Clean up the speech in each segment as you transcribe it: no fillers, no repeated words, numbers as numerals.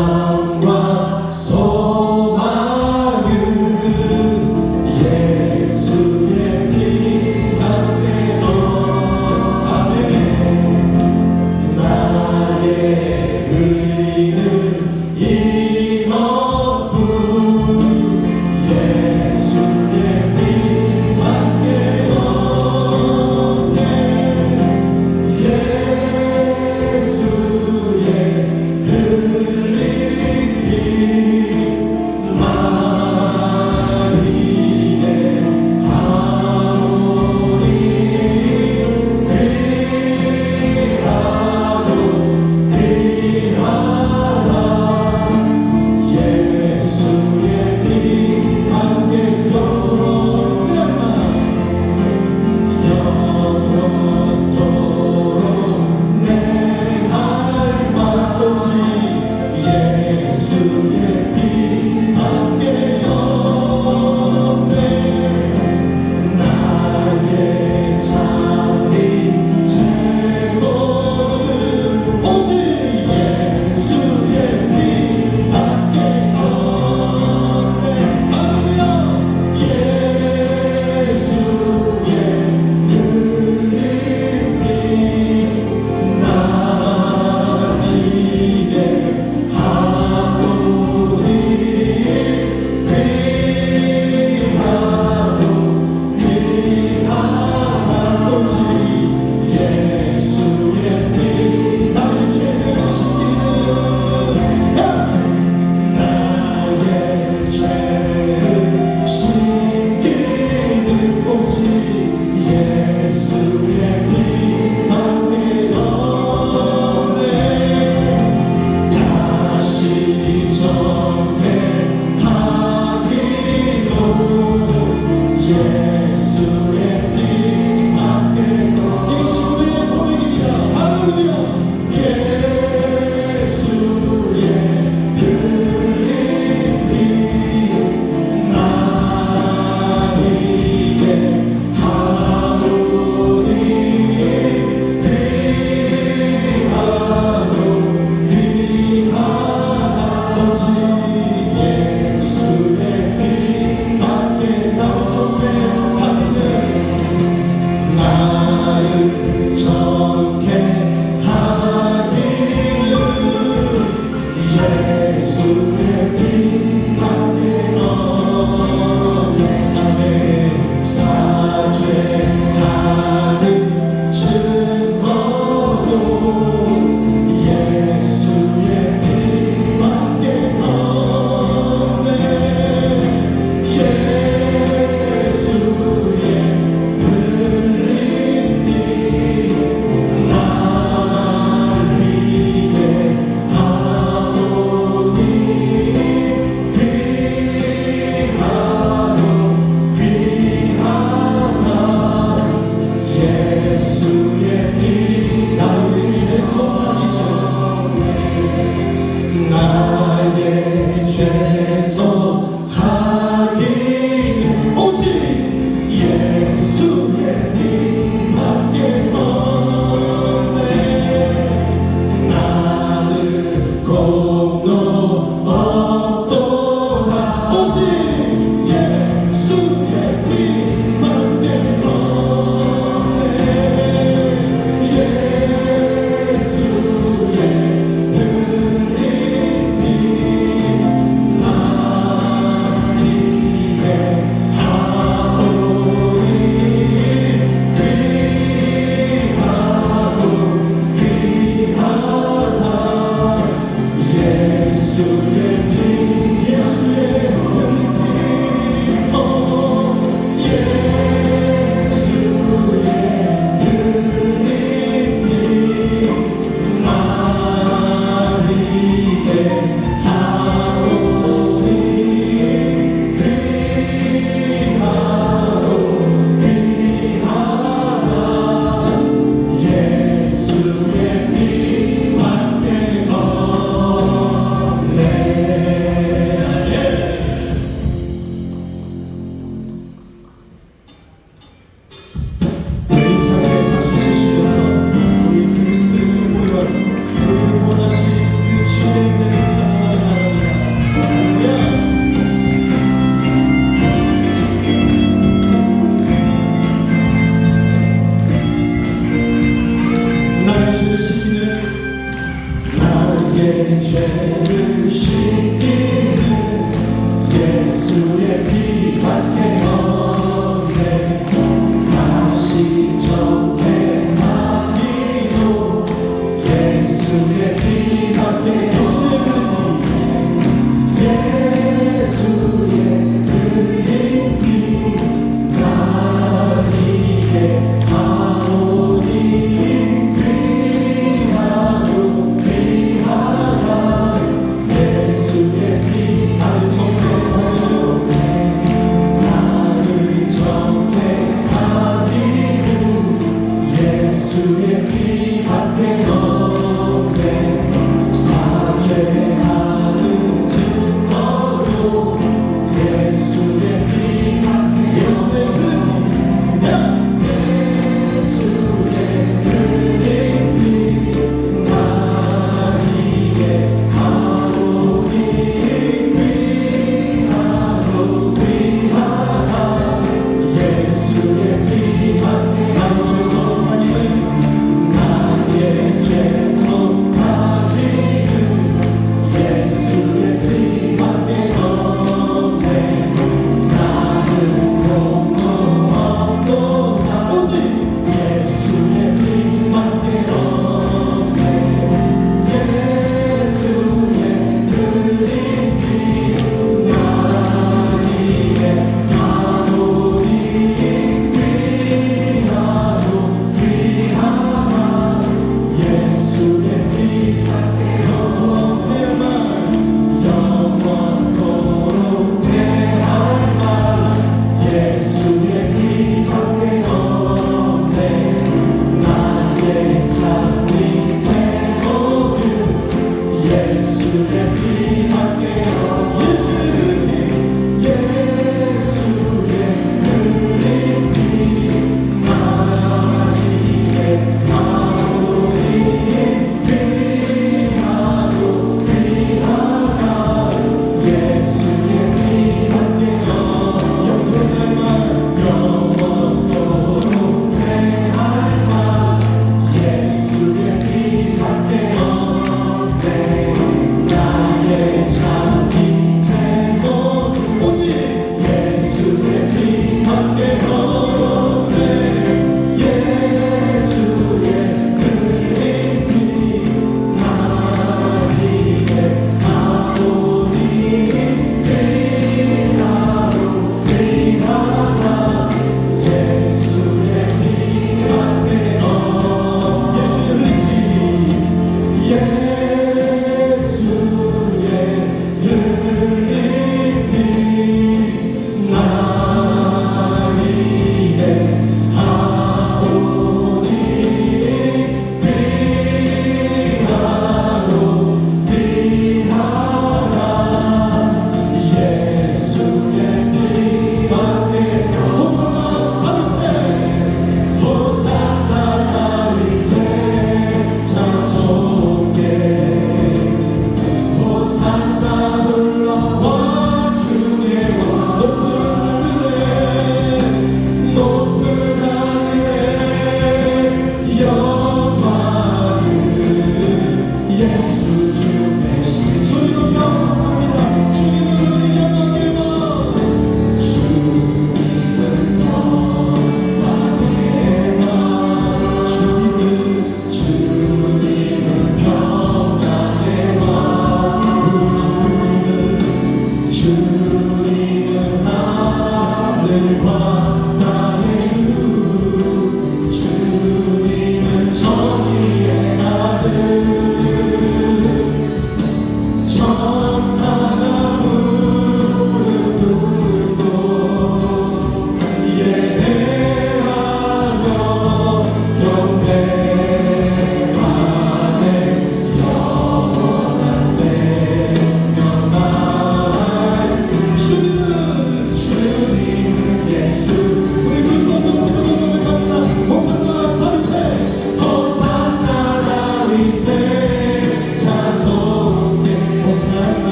평안함과 소망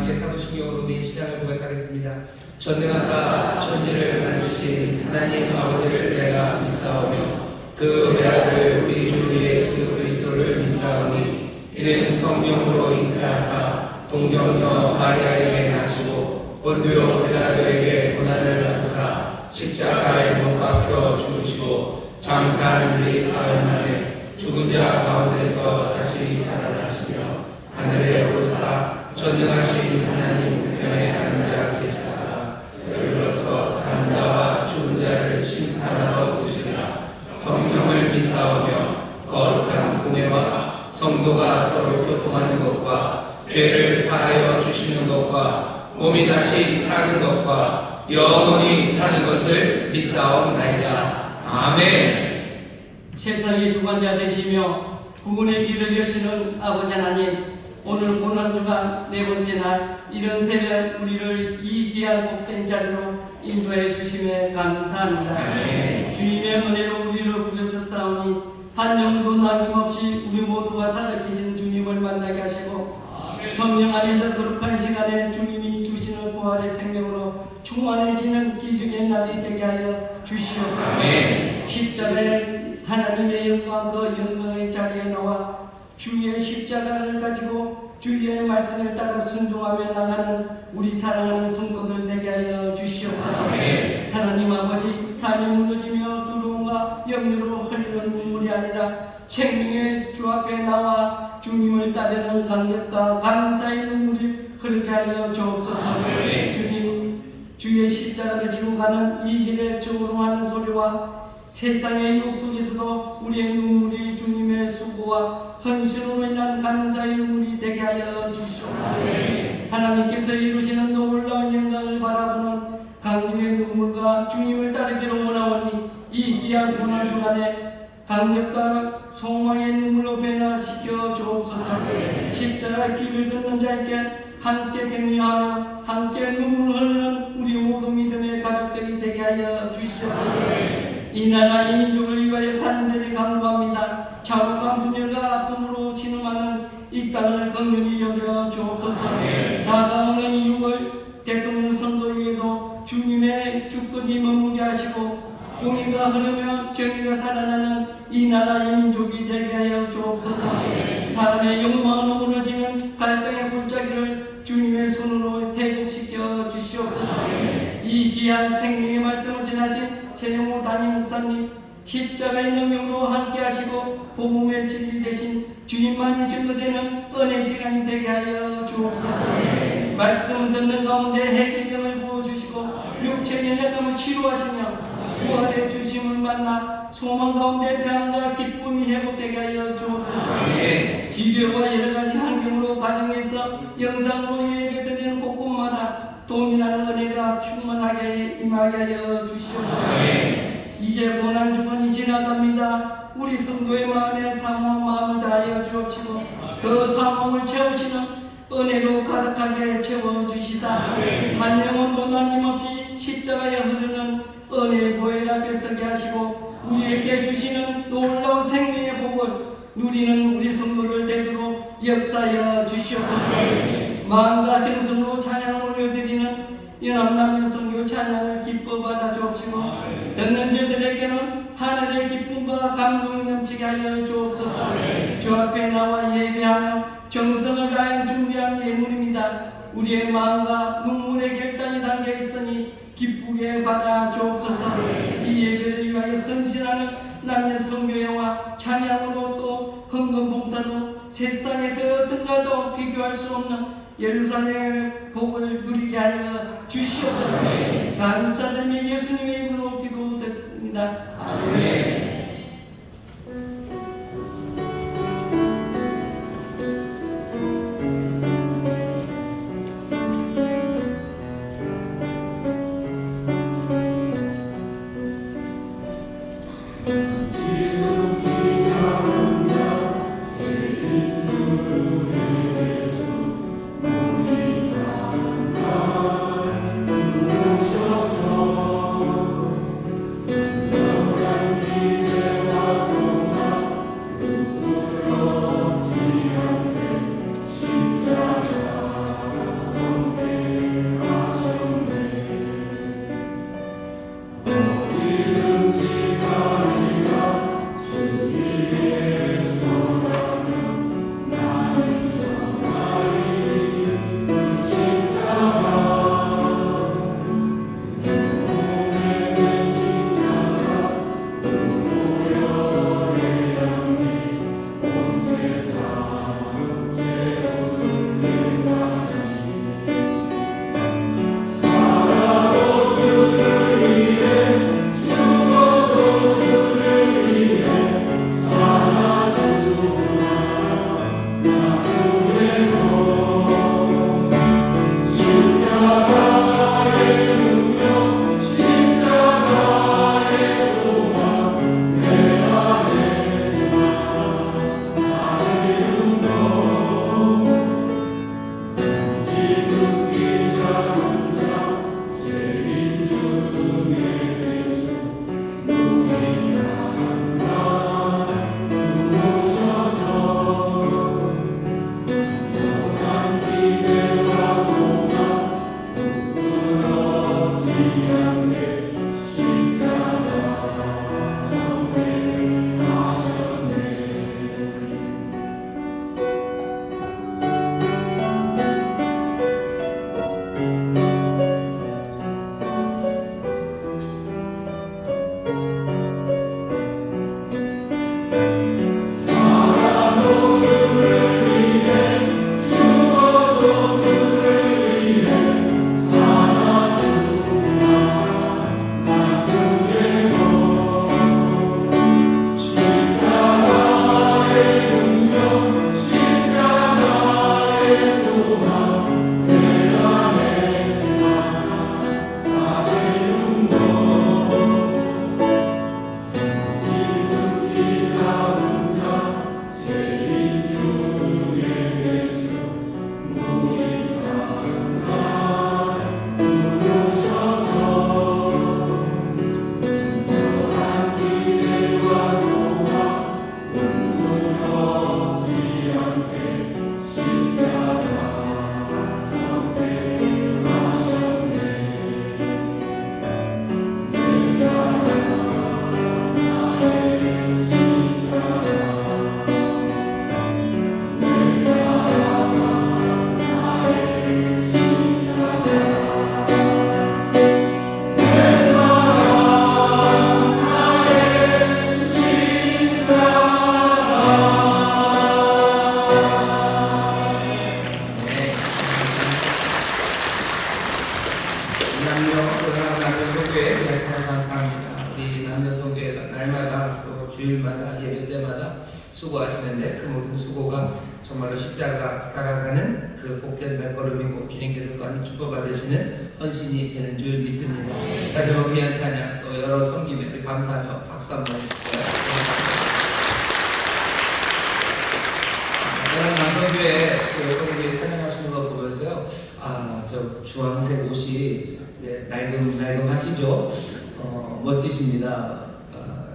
함께 사도신 영으로 우리의 신앙을 고백하겠습니다. 전능하사 천지를 만드신 하나님 아버지를 내가 믿사오며 그 외아들 우리 주 예수 그리스도를 믿사오니 이는 성령으로 잉태하사 동정녀 마리아에게 나시고 본디오 빌라도에게 고난을 받으사 십자가에 못 박혀 죽으시고 장사한 지 사흘 만에 죽은 자 가운데서 다시 살아나시며 하늘에 오르사 전능하신 하나님 우편에 앉아 계시다가 여기로서 산 자와 죽은 자를 심판하러 오시리라. 성령을 믿사오며 거룩한 공회와 성도가 서로 교통하는 것과 죄를 사하여 주시는 것과 몸이 다시 사는 것과 영원히 사는 것을 믿사옵나이다. 아멘. 세상의 주관자 되시며 구원의 길을 여시는 아버지 하나님, 오늘 고난주간 네 번째 날 이런 새벽 우리를 이 귀한 복된 자리로 인도해 주심에 감사합니다. 아멘. 주님의 은혜로 우리를 부르셨사오니 한 영도 남김없이 우리 모두가 살아계신 주님을 만나게 하시고 성령 안에서 거룩한 시간에 주님이 주시는 부활의 생명으로 충만해지는 기적의 날이 되게 하여 주시옵소서. 아멘. 십자가에 하나님의 영광 그 영광의 자리에 나와 주의 십자가를 가지고 주의 말씀을 따라 순종하며 나가는 우리 사랑하는 성도들 되게 하여 주시옵소서. 아멘. 하나님 아버지, 삶이 무너지며 두려움과 염려로 흘리는 눈물이 아니라 생명의 주 앞에 나와 주님을 따르는 감격과 감사의 눈물이 흐르게 하여 주옵소서. 아멘. 주님, 주의 십자가를 지고 가는 이 길에 조롱하는 소리와 세상의 욕 속에서도 우리의 눈물이 주님의 수고와 헌신으로 인한 감사의 눈물이 되게 하여 주시옵소서. 하나님께서 이루시는 놀라운 영광을 바라보는 강림의 눈물과 주님을 따르기를 원하오니 이 귀한 고난 주간에 감격과 소망의 눈물로 변화시켜 주옵소서. 십자가 길을 걷는 자에게 함께 격려하며 함께 눈물 흘리는 우리 모두 믿음의 가족들이 되게 하여 주시옵소서. 이 나라 이 민족을 위하여 간절히 간구합니다. 자국과 분열과 아픔으로 신음하는 이 땅을 긍휼히 여겨 주옵소서. 다가오는 6월 대통령 선거위에도 주님의 주권이 머무게 하시고 공의가 흐르며 정의가 살아나는 이 나라 이 민족이 되게 하여 주옵소서. 사람의 욕망으로 무너지는 갈등의 골짜기를 주님의 손으로 회복시켜 주시옵소서. 이 귀한 생명의 말씀을 전하신 최영호 담임 목사님, 십자가의 능력으로 함께 하시고 복음의 진리 대신 주님만이 증거되는 은혜 시간이 되게 하여 주옵소서. 말씀 듣는 가운데 해결을 부어주시고 육체의 연약함을 치료하시며 부활의 주심을 만나 소망 가운데 평안과 기쁨이 회복되게 하여 주옵소서. 기교와 여러가지 환경으로 가정에서 영상으로 예배드리는 곳곳마다 동일한 은혜가 충만하게 임하게 하여 주시옵소서. 이제 고난주간이 지나갑니다. 우리 성도의 마음에 사모한 마음을 다하여 주옵시고 그 사모을 채우시는 은혜로 가득하게 채워주시사 한 영혼도 남김없이 십자가에 흐르는 은혜의 보혈 앞에 서게 하시고 우리에게 주시는 놀라운 생명의 복을 누리는 우리 성도들 되도록 역사하여 주시옵소서. 마음과 정성으로 찬양을 올려드리는 연합남녀 선교 찬양을 기뻐 받아 주옵시고 듣는 자들에게는 하늘의 기쁨과 감동이 넘치게 하여 주옵소서. 주 앞에 나와 예배하며 정성을 다해 준비한 예물입니다. 우리의 마음과 눈물의 결단이 담겨 있으니 기쁘게 받아 주옵소서. 이 예배를 위하여 헌신하는 남녀 선교회와 찬양으로 또 헌금 봉사로 세상의 그 어떤가도 비교할 수 없는 예루살렘의 복을 누리게 하여 주시옵소서. 감사드리며 예수님의 이름으로 기도드렸습니다. 아멘. 주 예수 우리 만나 주일마다 예배 때마다 수고하시는데 그 모든 수고가 정말로 십자가 따라가는 그 복된 발걸음이고 주님께서 또한 기뻐 받으시는 헌신이 되는 줄 믿습니다. 다시 한번 귀한 찬양 또 여러 섬김에 감사하며 박수 한번 해주세요. 저는 남성교회 여러분들이 찬양하시는 거 보면서요, 저 주황색 옷이 나이금 하시죠? 멋지십니다.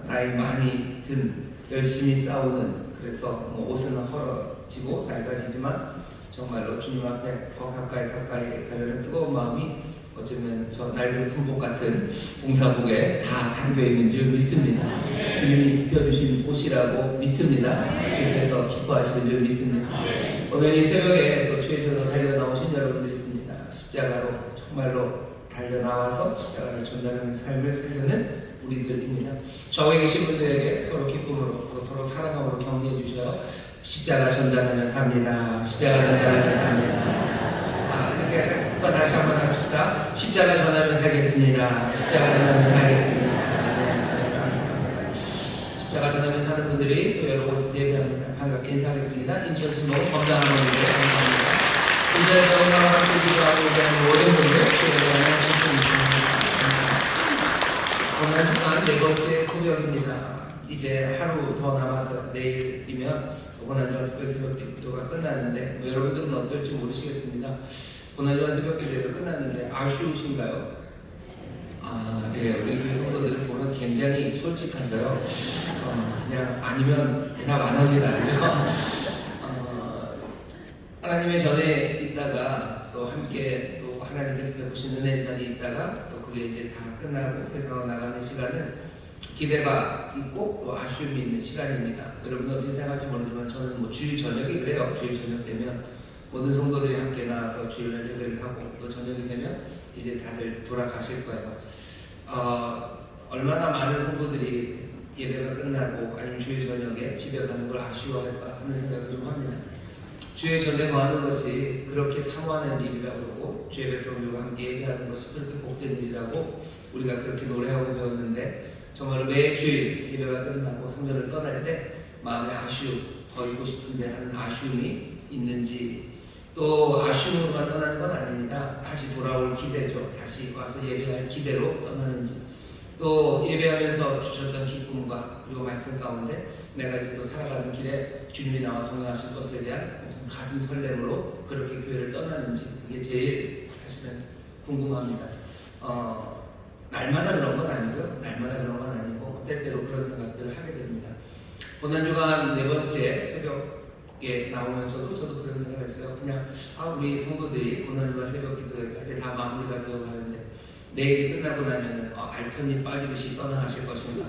나이 많이 든 열심히 싸우는, 그래서 옷은 헐어지고 낡아지지만 정말로 주님 앞에 더 가까이 가려는 뜨거운 마음이 어쩌면 저 낡은 군복 같은 봉사복에 다 담겨 있는 줄 믿습니다. 주님이 입혀주신 옷이라고 믿습니다. 주님께서 기뻐하시는 줄 믿습니다. 오늘 이 새벽에 또 주의전으로 달려나오신 여러분들이 있습니다. 십자가로 정말로 달려나와서 십자가를 전달하는 삶을 살려는 우리들입니다. 저에 계신 분들에게 서로 기쁨으로 또 서로 사랑함으로 격려해 주셔요. 십자가 전달하며 삽니다. 십자가 전달하며 삽니다. 이렇게 또 다시 한번 합시다. 십자가 전하며 살겠습니다. 십자가 전하며 살겠습니다. 십자가 전하며 사는 분들이 또 여러 곳에서 예배합니다. 반갑게 인사하겠습니다. 인천 순로 건강한 분들 감사합니다. 인천에서 건강을 함께 기도하고 있는 모든 분들 주님의 오늘 주간 네 번째 새벽입니다. 이제 하루 더 남아서 내일이면 고난주간 새벽 기도가 끝나는데 여러분들은 어떨지 모르시겠습니다. 고난주간 새벽 기도가 끝났는데 아쉬우신가요? 네, 우리 교회 성도들을 보면 굉장히 솔직한가요? 그냥 아니면 대답 안 합니다. 하나님의 전에 있다가 또 함께 또 하나님께서 베푸신 은혜의 자리에 있다가 또 그게 이제 다 끝나고 세상으로 나가는 시간은 기대가 있고 또 아쉬움이 있는 시간입니다. 여러분 어떻게 생각할지 모르지만 저는 주일 저녁이 그래요. 주일 저녁 되면 모든 성도들이 함께 나와서 주일날 예배를 하고 또 저녁이 되면 이제 다들 돌아가실 거예요. 얼마나 많은 성도들이 예배가 끝나고 아니면 주일 저녁에 집에 가는 걸 아쉬워할까 하는 생각을 좀 합니다. 주의 전에 거하는 것이 그렇게 사모하는 일이라고 그러고 주의 백성들과 함께 예배하는 것이 그렇게 복된 일이라고 우리가 그렇게 노래하고 배웠는데 정말로 매주일 예배가 끝나고 성전을 떠날 때 마음의 아쉬움, 더 있고 싶은데 하는 아쉬움이 있는지 또 아쉬움으로만 떠나는 건 아닙니다. 다시 돌아올 기대죠. 다시 와서 예배할 기대로 떠나는지, 또 예배하면서 주셨던 기쁨과 그리고 말씀 가운데 내가 이제 또 살아가는 길에 주님이 나와 동행하실 것에 대한 무슨 가슴 설렘으로 그렇게 교회를 떠나는지, 그게 제일 사실은 궁금합니다. 날마다 그런 건 아니고요. 날마다 그런 건 아니고 때때로 그런 생각들을 하게 됩니다. 고난주간 네 번째 새벽에 나오면서도 저도 그런 생각을 했어요. 그냥 우리 성도들이 고난주간 새벽 기도회까지 다 마무리가 되어 가는데 내일이 끝나고 나면은 알턴이 빠지듯이 떠나가실 것인가.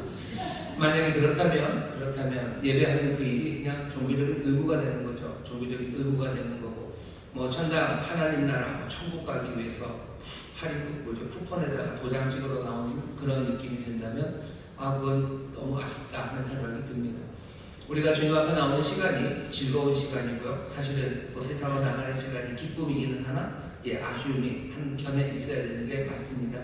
만약에 그렇다면 예배하는 그 일이 그냥 종교적인 의무가 되는 거죠. 종교적인 의무가 되는 거고, 뭐 천당 하나님 나라 천국 가기 위해서 할인 쿠폰에다가 도장 찍어서 나오는 그런 느낌이 된다면 그건 너무 아쉽다 하는 생각이 듭니다. 우리가 주님 앞에 나오는 시간이 즐거운 시간이고요. 사실은 또 세상으로 나가는 시간이 기쁨이기는 하나 아쉬움이 한켠에 있어야 되는 게 맞습니다.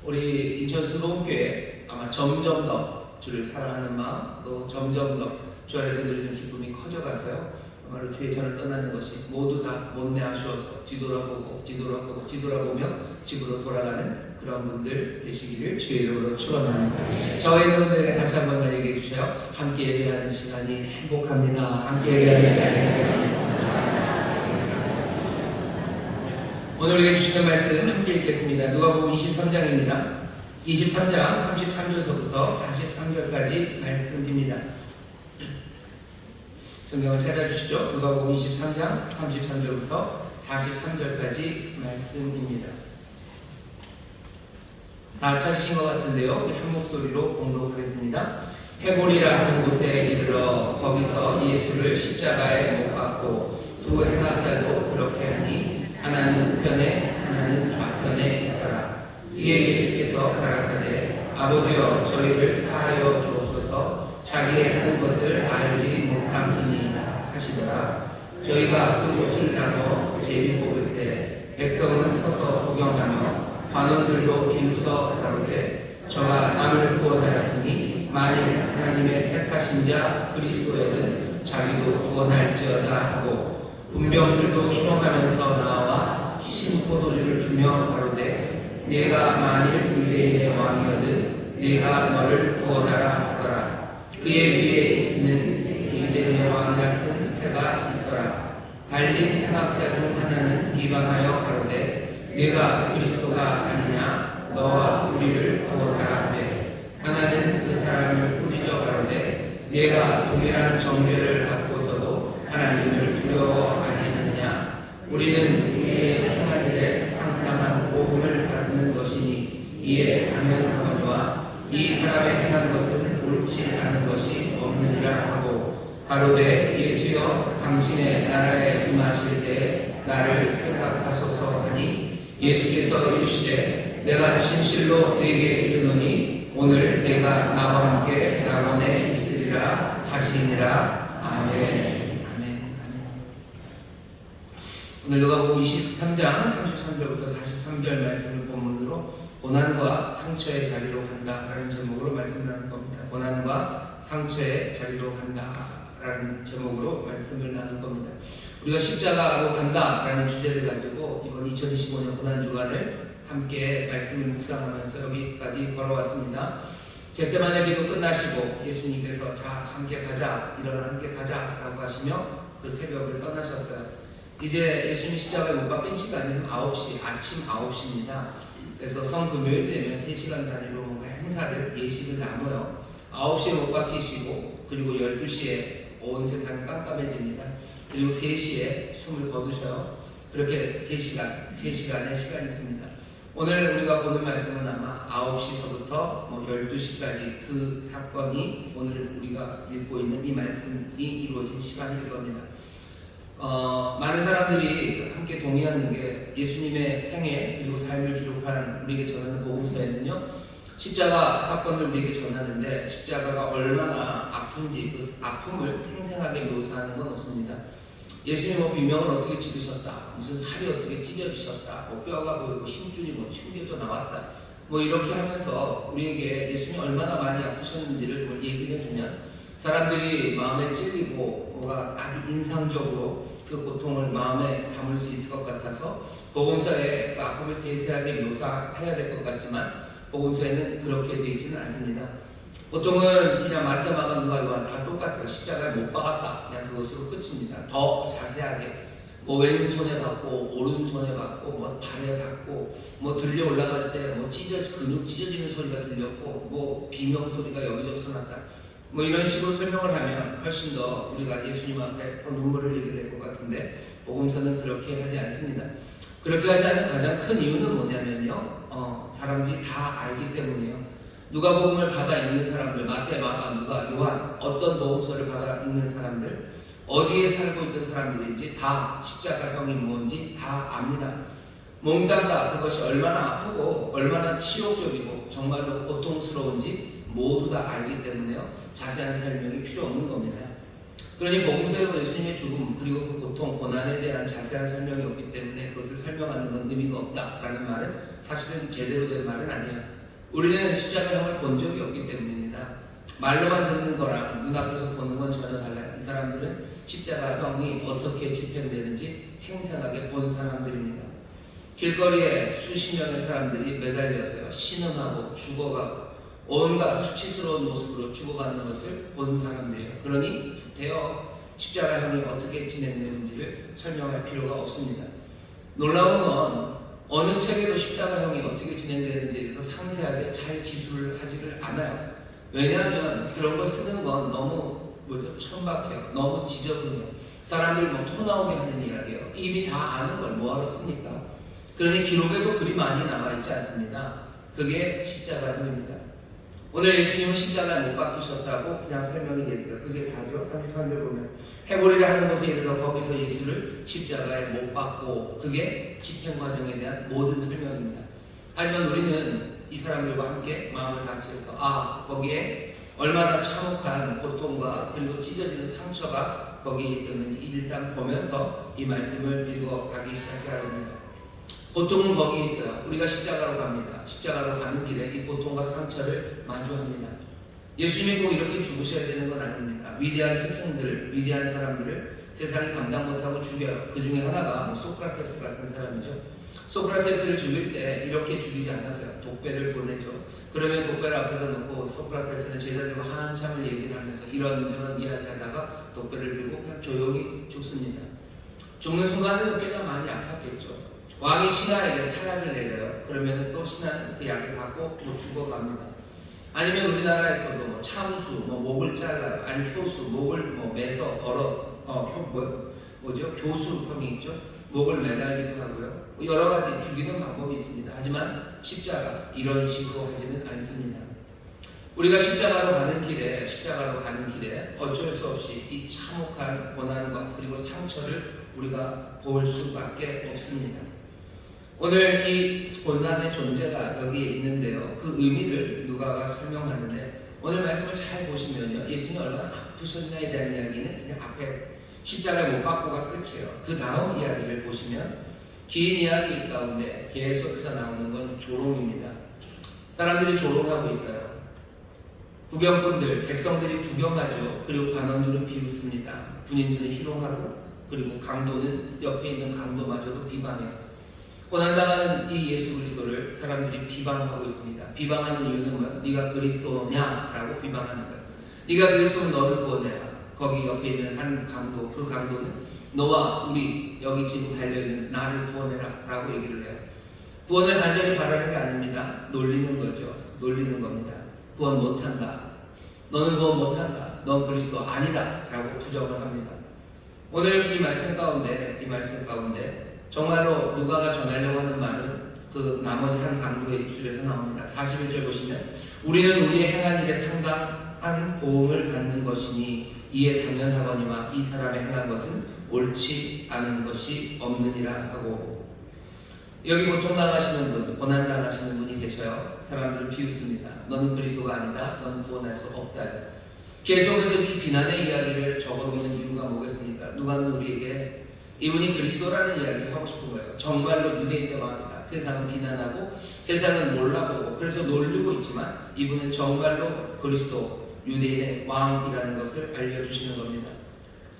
우리 인천 수동교회 아마 점점 더 주를 사랑하는 마음, 또 점점 더 주 안에서 누리는 기쁨이 커져가서요. 정말로 주의 전을 떠나는 것이 모두 다 못내 아쉬워서 뒤돌아보며 집으로 돌아가는 그런 분들 되시기를 주의 이름으로 축원합니다. 저희 여러분들에게 다시 한번 얘기해 주세요. 함께 예배하는 시간이 행복합니다. 함께 예배하는 시간이 행복합니다. 오늘 우리에게 주시는 말씀 함께 읽겠습니다. 누가복음 23장입니다. 23장 33절서부터 43절까지 말씀입니다. 성경을 찾아주시죠. 누가복음 23장 33절부터 43절까지 말씀입니다. 다 찾으신 것 같은데요. 한 목소리로 공독하겠습니다. 헤골이라 하는 곳에 이르러 거기서 예수를 십자가에 못 박고 두 행악자도 그렇게 하니 하나는 우편에 하나는 좌편에 있더라. 이에 예수께서 가라사대 아버지여 저희를 사하여 주옵소서 자기의 하는 것을 알지 못함이니이다 하시더라. 저희가 그 옷을 나눠 제비 뽑을세 백성은 서서 구경하며 관원들도 비웃어 가로되 저가 남을 구원하였으니 만일 하나님의 택하신 자 그리스도에는 자기도 구원할지어다 하고 군병들도 희롱하면서 나와 신포도주를 주며 가로되 내가 만일 유대인의 왕이거든 내가 너를 구원하라 하더라. 그의 위에 있는 유대인의 왕이라 쓴 패가 있더라. 발린 행악자 중 하나는 비방하여 가로되 내가 그리스도가 아니냐 너와 우리를 구원하라 하되 하나는 그 사람을 꾸짖어 가로되 내가 동일한 정죄를 받고서도 하나님을 두려워 아니하느냐. 우리는 우리의 행한 일에 상당한 보응을 받는 것이니 이에 당연하거니와 이 사람의 행한 것은 옳지 않은 것이 없느니라 하고 가로되 예수여 당신의 나라에 임하실 때 나를 생각하소서 하니 예수께서 이르시되 내가 진실로 네게 이르노니 오늘 내가 나와 함께 낙원에 있으리라 하시니라. 아멘. 오늘 누가복음 23장 33절부터 43절 말씀을 본문으로 고난과 상처의 자리로 간다라는 제목으로 말씀 나눌 겁니다. 고난과 상처의 자리로 간다라는 제목으로 말씀을 나눌 겁니다. 우리가 십자가로 간다라는 주제를 가지고 이번 2025년 고난주간을 함께 말씀을 묵상하면서 여기까지 걸어왔습니다. 겟세마네 기도 끝나시고 예수님께서 자 함께 가자, 일어나 함께 가자라고 하시며 그 새벽을 떠나셨어요. 이제 예수님 십자가에 못 박힌 시간은 9시, 아침 9시입니다. 그래서 성금요일 되면 3시간 단위로 뭔가 행사를, 예식을 나눠요. 9시에 못 박히시고 그리고 12시에 온 세상이 깜깜해집니다. 그리고 3시에 숨을 거두셔요. 그렇게 3시간의 시간이 있습니다. 오늘 우리가 보는 말씀은 아마 9시서부터 12시까지 그 사건이 오늘 우리가 읽고 있는 이 말씀이 이루어진 시간일 겁니다. 많은 사람들이 함께 동의하는 게 예수님의 생애 그리고 삶을 기록한 우리에게 전하는 복음서에는요, 십자가 사건을 우리에게 전하는데 십자가가 얼마나 아픈지 그 아픔을 생생하게 묘사하는 건 없습니다. 예수님 비명을 어떻게 지르셨다, 무슨 살이 어떻게 찢어지셨다, 뼈가 보이고 힘줄이 튕겨져 나왔다, 이렇게 하면서 우리에게 예수님이 얼마나 많이 아프셨는지를 얘기해 주면 사람들이 마음에 찔리고 뭐가 아주 인상적으로 그 고통을 마음에 담을 수 있을 것 같아서 복음서에 악법을 세세하게 묘사해야 될 것 같지만 복음서에는 그렇게 되어 있지는 않습니다. 보통은 그냥 마태, 마가, 누가, 요한 다 똑같아요. 십자가에 못 박았다. 그냥 그것으로 끝입니다. 더 자세하게 뭐 왼손에 받고 오른손에 받고 뭐 발에 받고 뭐 들려 올라갈 때 뭐 근육 찢어지는 소리가 들렸고 뭐 비명 소리가 여기저기서 났다. 뭐 이런 식으로 설명을 하면 훨씬 더 우리가 예수님 앞에 눈물을 흘리게 될 것 같은데 복음서는 그렇게 하지 않습니다. 그렇게 하지 않는 가장 큰 이유는 뭐냐면요. 사람들이 다 알기 때문이에요. 누가복음을 받아 읽는 사람들, 마태, 마가, 누가, 요한 어떤 복음서를 받아 읽는 사람들, 어디에 살고 있던 사람들인지 다 십자가형이 뭔지 다 압니다. 몽땅 그것이 얼마나 아프고 얼마나 치욕적이고 정말로 고통스러운지 모두 다 알기 때문에요. 자세한 설명이 필요 없는 겁니다. 그러니 복음서에서 예수님의 죽음 그리고 그 고통, 고난에 대한 자세한 설명이 없기 때문에 그것을 설명하는 건 의미가 없다라는 말은 사실은 제대로 된 말은 아니에요. 우리는 십자가형을 본 적이 없기 때문입니다. 말로만 듣는 거랑 눈앞에서 보는 건 전혀 달라요. 이 사람들은 십자가형이 어떻게 집행되는지 생생하게 본 사람들입니다. 길거리에 수십 명의 사람들이 매달려서요, 신음하고 죽어가고 온갖 수치스러운 모습으로 죽어가는 것을 본 사람들이에요. 그러니 구태여 십자가형이 어떻게 진행되는지를 설명할 필요가 없습니다. 놀라운 건 어느 책에도 십자가형이 어떻게 진행되는지에 대해서 상세하게 잘 기술을 하지를 않아요. 왜냐하면 그런 걸 쓰는 건 너무 천박해요. 너무 지저분해요. 사람들 토 나오게 하는 이야기예요. 이미 다 아는 걸 뭐하러 씁니까? 그러니 기록에도 그리 많이 남아있지 않습니다. 그게 십자가형입니다. 오늘 예수님은 십자가에 못 박히셨다고 그냥 설명이 됐어요. 그게 다죠. 33절 보면 해골이라 하는 곳에 이르러 거기서 예수를 십자가에 못 박고, 그게 집행 과정에 대한 모든 설명입니다. 하지만 우리는 이 사람들과 함께 마음을 같이해서 거기에 얼마나 참혹한 고통과 그리고 찢어지는 상처가 거기에 있었는지 일단 보면서 이 말씀을 읽어가기 시작해야 합니다. 고통은 거기에 있어요. 우리가 십자가로 갑니다. 십자가로 가는 길에 이 고통과 상처를 마주합니다. 예수님이 꼭 이렇게 죽으셔야 되는 건 아닙니다. 위대한 스승들, 위대한 사람들을 세상이 감당 못하고 죽여요. 그 중에 하나가 소크라테스 같은 사람이죠. 소크라테스를 죽일 때 이렇게 죽이지 않았어요. 독배를 보내죠. 그러면 독배를 앞에다 놓고 소크라테스는 제자들과 한참을 얘기를 하면서 이런저런 이야기하다가 독배를 들고 그냥 조용히 죽습니다. 죽는 순간에는 꽤나 많이 아팠겠죠. 왕이 신하에게 사약을 내려요. 그러면 또 신하는 그 약을 받고 죽어갑니다. 아니면 우리나라에서도 참수, 목을 잘라요. 아니 효수, 목을 매서 걸어, 교수형이 있죠. 목을 매달기도 하고요. 여러 가지 죽이는 방법이 있습니다. 하지만 십자가 이런 식으로 하지는 않습니다. 우리가 십자가로 가는 길에 어쩔 수 없이 이 참혹한 고난과 그리고 상처를 우리가 볼 수밖에 없습니다. 오늘 이 고난의 존재가 여기에 있는데요. 그 의미를 누가가 설명하는데 오늘 말씀을 잘 보시면요. 예수님이 얼마나 아프셨냐에 대한 이야기는 그냥 앞에 십자가에 못 박고가 끝이에요. 그 다음 이야기를 보시면 긴 이야기 가운데 계속해서 나오는 건 조롱입니다. 사람들이 조롱하고 있어요. 구경꾼들, 백성들이 구경하죠. 그리고 관원들은 비웃습니다. 군인들은 희롱하고 그리고 강도는 옆에 있는 강도마저도 비방해요. 고난당하는 이 예수 그리스도를 사람들이 비방하고 있습니다. 비방하는 이유는 뭐야? 네가 그리스도냐? 라고 비방하는 거예요. 네가 그리스도면 너를 구원해라. 거기 옆에 있는 한 강도, 그 강도는 너와 우리 여기 지금 달려있는 나를 구원해라 라고 얘기를 해요. 구원을 단전히 바라는 게 아닙니다. 놀리는 거죠. 놀리는 겁니다. 구원 못한다. 너는 구원 못한다. 넌 그리스도 아니다 라고 부정을 합니다. 오늘 이 말씀 가운데 정말로 누가가 전하려고 하는 말은 그 나머지 한 강도의 입술에서 나옵니다. 41절 보시면 우리는 우리의 행한 일에 상당한 보응을 받는 것이니 이에 당연하거니와 이 사람의 행한 것은 옳지 않은 것이 없느니라 하고, 여기 고통당하시는 분, 고난당하시는 분이 계셔요. 사람들은 비웃습니다. 너는 그리스도가 아니다. 넌 구원할 수 없다. 계속해서 이 비난의 이야기를 적어놓는 이유가 뭐겠습니까? 누가는 우리에게 이분이 그리스도라는 이야기를 하고 싶은 거예요. 정말로 유대인의 왕이다. 세상은 비난하고 세상은 몰라보고 그래서 놀리고 있지만 이분은 정말로 그리스도, 유대인의 왕이라는 것을 알려주시는 겁니다.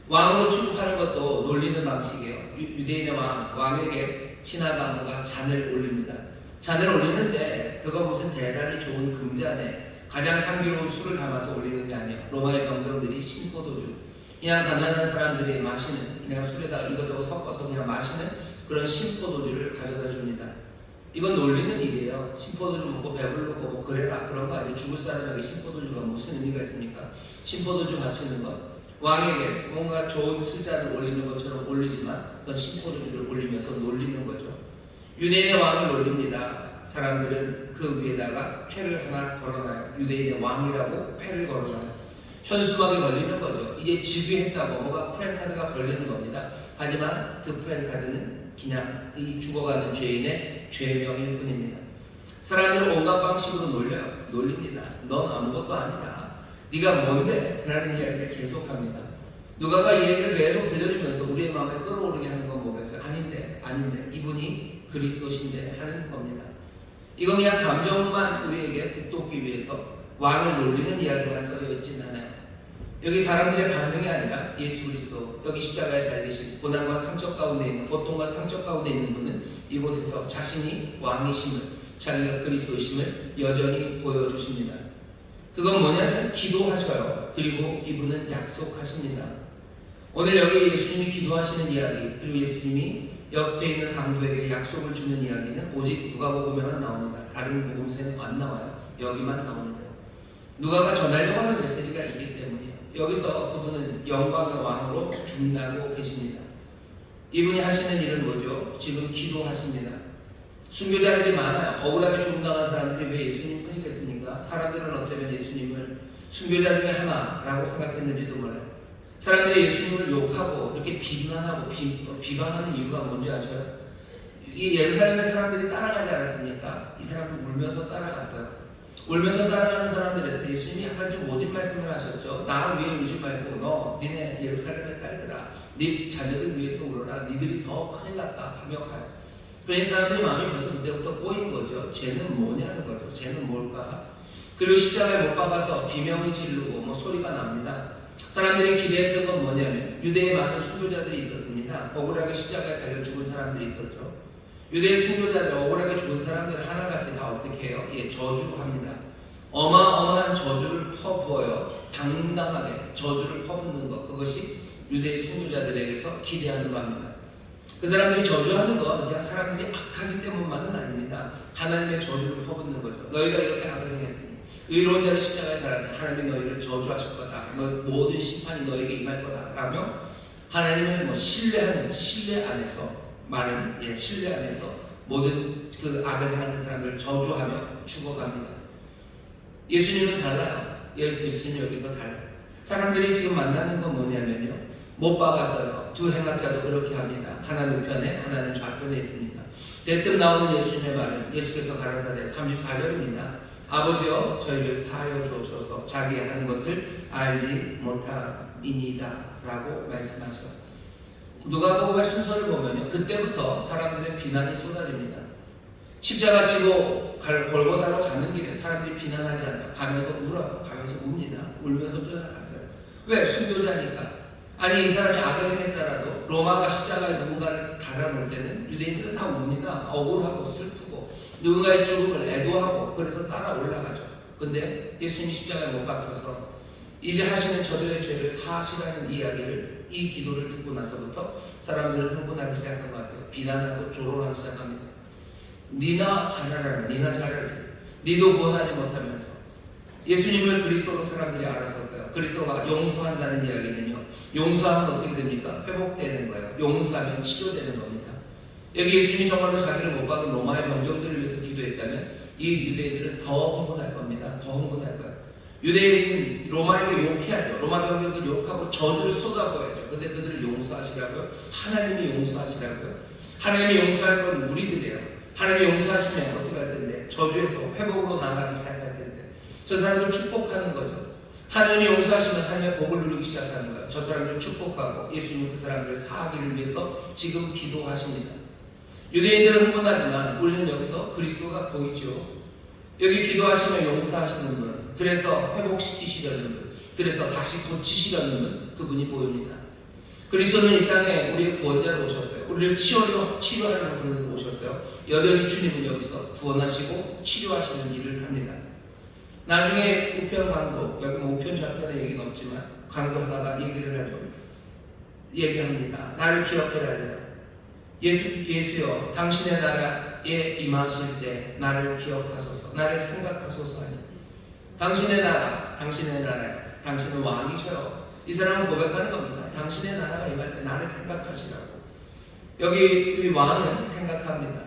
왕으로 취급하는 것도 놀리는 방식이에요. 유대인의 왕에게 신하가무가 잔을 올립니다. 잔을 올리는데 그거 무슨 대단히 좋은 금잔에 가장 향기로운 술을 담아서 올리는 게 아니에요. 로마의 병정들이 신포도주, 그냥 가난한 사람들이 마시는, 그냥 술에다가 이것저것 섞어서 그냥 마시는 그런 신포도주를 가져다 줍니다. 이건 놀리는 일이에요. 신포도주 먹고 배부르고 뭐 그래라 그런 거 아니에요. 죽을 사람에게 신포도주가 무슨 의미가 있습니까? 신포도주 바치는 것, 왕에게 뭔가 좋은 술잔을 올리는 것처럼 올리지만 그건 신포도주를 올리면서 놀리는 거죠. 유대인의 왕을 놀립니다. 사람들은 그 위에다가 패를 하나 걸어놔요. 유대인의 왕이라고 패를 걸어놔요. 현수막이 걸리는 거죠. 이제 즉위했다고 뭐가 프랜카드가 걸리는 겁니다. 하지만 그 프랜카드는 그냥 이 죽어가는 죄인의 죄명일 뿐입니다. 사람들은 온갖 방식으로 놀립니다. 넌 아무것도 아니다. 네가 뭔데? 라는 이야기를 계속합니다. 누가가 이 얘기를 계속 들려주면서 우리의 마음에 끌어오르게 하는 건 뭐겠어요? 아닌데 이분이 그리스도신데 하는 겁니다. 이건 그냥 감정만 우리에게 북돋기 위해서 왕을 놀리는 이야기만 써져 있진 않아요. 여기 사람들의 반응이 아니라 예수 그리스도, 여기 십자가에 달리신 고난과 상처 가운데 있는, 고통과 상처 가운데 있는 분은 이곳에서 자신이 왕이심을, 자기가 그리스도심을 여전히 보여주십니다. 그건 뭐냐면 기도하셔요. 그리고 이분은 약속하십니다. 오늘 여기 예수님이 기도하시는 이야기, 그리고 예수님이 옆에 있는 강도에게 약속을 주는 이야기는 오직 누가복음에만 나옵니다. 다른 복음서에는 안 나와요. 여기만 나옵니다. 누가가 전하려고 하는 메시지가 있기 때문이에요. 여기서 그분은 영광의 왕으로 빛나고 계십니다. 이분이 하시는 일은 뭐죠? 지금 기도하십니다. 순교자들이 많아요. 억울하게 죽음당한 사람들이 왜 예수님 뿐이겠습니까? 사람들은 어쩌면 예수님을 순교자 중에 하나라고 생각했는지도 몰라요. 사람들이 예수님을 욕하고 이렇게 비난하고 비방하는 이유가 뭔지 아셔요? 이 예루살렘의 사람들이 따라가지 않았습니까? 이 사람들 울면서 따라갔어요. 울면서 따라가는 사람들한테 예수님이 한 가지 모진 말씀을 하셨죠. 나를 위해 울지 말고 니네 예루살렘의 딸들아, 네 자녀들 위해서 울어라. 니들이 더 큰일 났다 하며 가요. 이 사람들이 마음이 벌써 그때부터 꼬인 거죠. 쟤는 뭐냐는 거죠. 쟤는 뭘까? 그리고 십자가에 못 박아서 비명을 지르고 뭐 소리가 납니다. 사람들이 기대했던 건 뭐냐면 유대에 많은 순교자들이 있었습니다. 억울하게 십자가에 달려 죽은 사람들이 있었죠. 유대의 순교자들, 억울하게 죽은 사람들을 하나같이 다 어떻게 해요? 저주합니다. 어마어마한 저주를 퍼부어요. 당당하게 저주를 퍼붓는 것, 그것이 유대의 순교자들에게서 기대하는 바입니다. 그 사람들이 저주하는 건 그냥 사람들이 악하기 때문만은 아닙니다. 하나님의 저주를 퍼붓는 거죠. 너희가 이렇게 악을 행했으니 의로운 자를 십자가에 달아서 하나님이 너희를 저주하실 거다. 모든 심판이 너에게 임할 거다. 라며 하나님을 신뢰하는, 신뢰 안에서 모든 그 악을 행하는 사람들을 저주하며 죽어갑니다. 예수님은 달라요. 예수님 여기서 달라요. 사람들이 지금 만나는 건 뭐냐면요, 못 박아서요. 두 행악자도 그렇게 합니다. 하나는 우편에 하나는 좌편에 있습니다. 대뜸 나오는 예수님의 말은 예수께서 가라사대 34절입니다. 아버지여 저희를 사하여 주옵소서, 자기 하는 것을 알지 못함이니이다 라고 말씀하셔요. 누가복음의 순서를 보면요, 그때부터 사람들의 비난이 쏟아집니다. 십자가 지고 골고다로 가는 길에 사람들이 비난하지 않아요. 가면서 울어요. 가면서 웁니다. 울면서 쫓아갔어요. 왜? 순교자니까. 아니, 이 사람이 악을 행했다라도 로마가 십자가에 누군가를 달아놓을 때는 유대인들은 다 웁니다. 억울하고 슬프고 누군가의 죽음을 애도하고 그래서 따라 올라가죠. 근데 예수님이 십자가에 못 박혀서 이제 하시는 저들의 죄를 사하시라는 이야기를, 이 기도를 듣고 나서부터 사람들은 흥분하기 시작한 것 같아요. 비난하고 조롱하기 시작합니다. 니나 잘하라, 니나 잘하지. 니도 구원하지 못하면서. 예수님을 그리스도로 사람들이 알아섰어요. 그리스도가 용서한다는 이야기는요, 용서하면 어떻게 됩니까? 회복되는 거예요. 용서하면 치료되는 겁니다. 여기 예수님이 정말로 자기를 못 박은 로마의 병정들을 위해서 기도했다면 이 유대인들은 더 흥분할 겁니다. 더 흥분할 거예요. 유대인은 로마에게 욕해야죠. 로마 병정들 욕하고 저주를 쏟아부어야죠. 근데 그들을 용서하시라고요? 하나님이 용서하시라고요? 하나님이 용서할 건 우리들이에요. 하나님이 용서하시면 어떻게 할 텐데? 저주에서 회복으로 나가기 시작할 텐데. 저 사람들 축복하는 거죠. 하나님이 용서하시면 하나님의 복을 누리기 시작하는 거예요. 저 사람들을 축복하고 예수님 그 사람들을 사하기를 위해서 지금 기도하십니다. 유대인들은 흥분하지만 우리는 여기서 그리스도가 보이죠. 여기 기도하시면 용서하시는 분, 그래서 회복시키시려는 분, 그래서 다시 고치시려는 분, 그분이 보입니다. 그리스도는 이 땅에 우리의 구원자로 오셨어요. 우리를 치료하려는 분으로 오셨어요. 여전히 주님은 여기서 구원하시고 치료하시는 일을 합니다. 나중에 우편 강도, 여기 뭐 우편 좌편의 얘기는 없지만 강도 하나가 얘기를 하죠. 얘기합니다. 나를 기억해라. 예수여, 당신의 나라에 임하실 때 나를 기억하소서, 나를 생각하소서 하니. 당신의 나라, 당신은 왕이셔요. 이 사람은 고백하는 겁니다. 당신의 나라가 임할 때 나를 생각하시라고. 여기 이 왕은 생각합니다.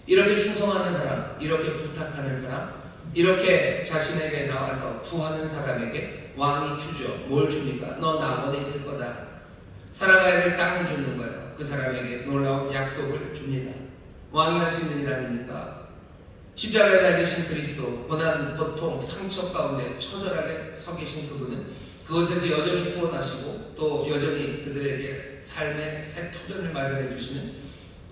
이렇게 충성하는 사람, 이렇게 부탁하는 사람, 이렇게 자신에게 나와서 구하는 사람에게 왕이 주죠. 뭘 줍니까? 너 낙원에 있을 거다. 살아가야 될 땅을 주는 거예요. 그 사람에게 놀라운 약속을 줍니다. 왕이 할 수 있는 일 아닙니까? 십자가에 달리신 그리스도, 고난, 고통, 상처 가운데 처절하게 서 계신 그분은 그것에서 여전히 구원하시고 또 여전히 그들에게 삶의 새 터전을 마련해 주시는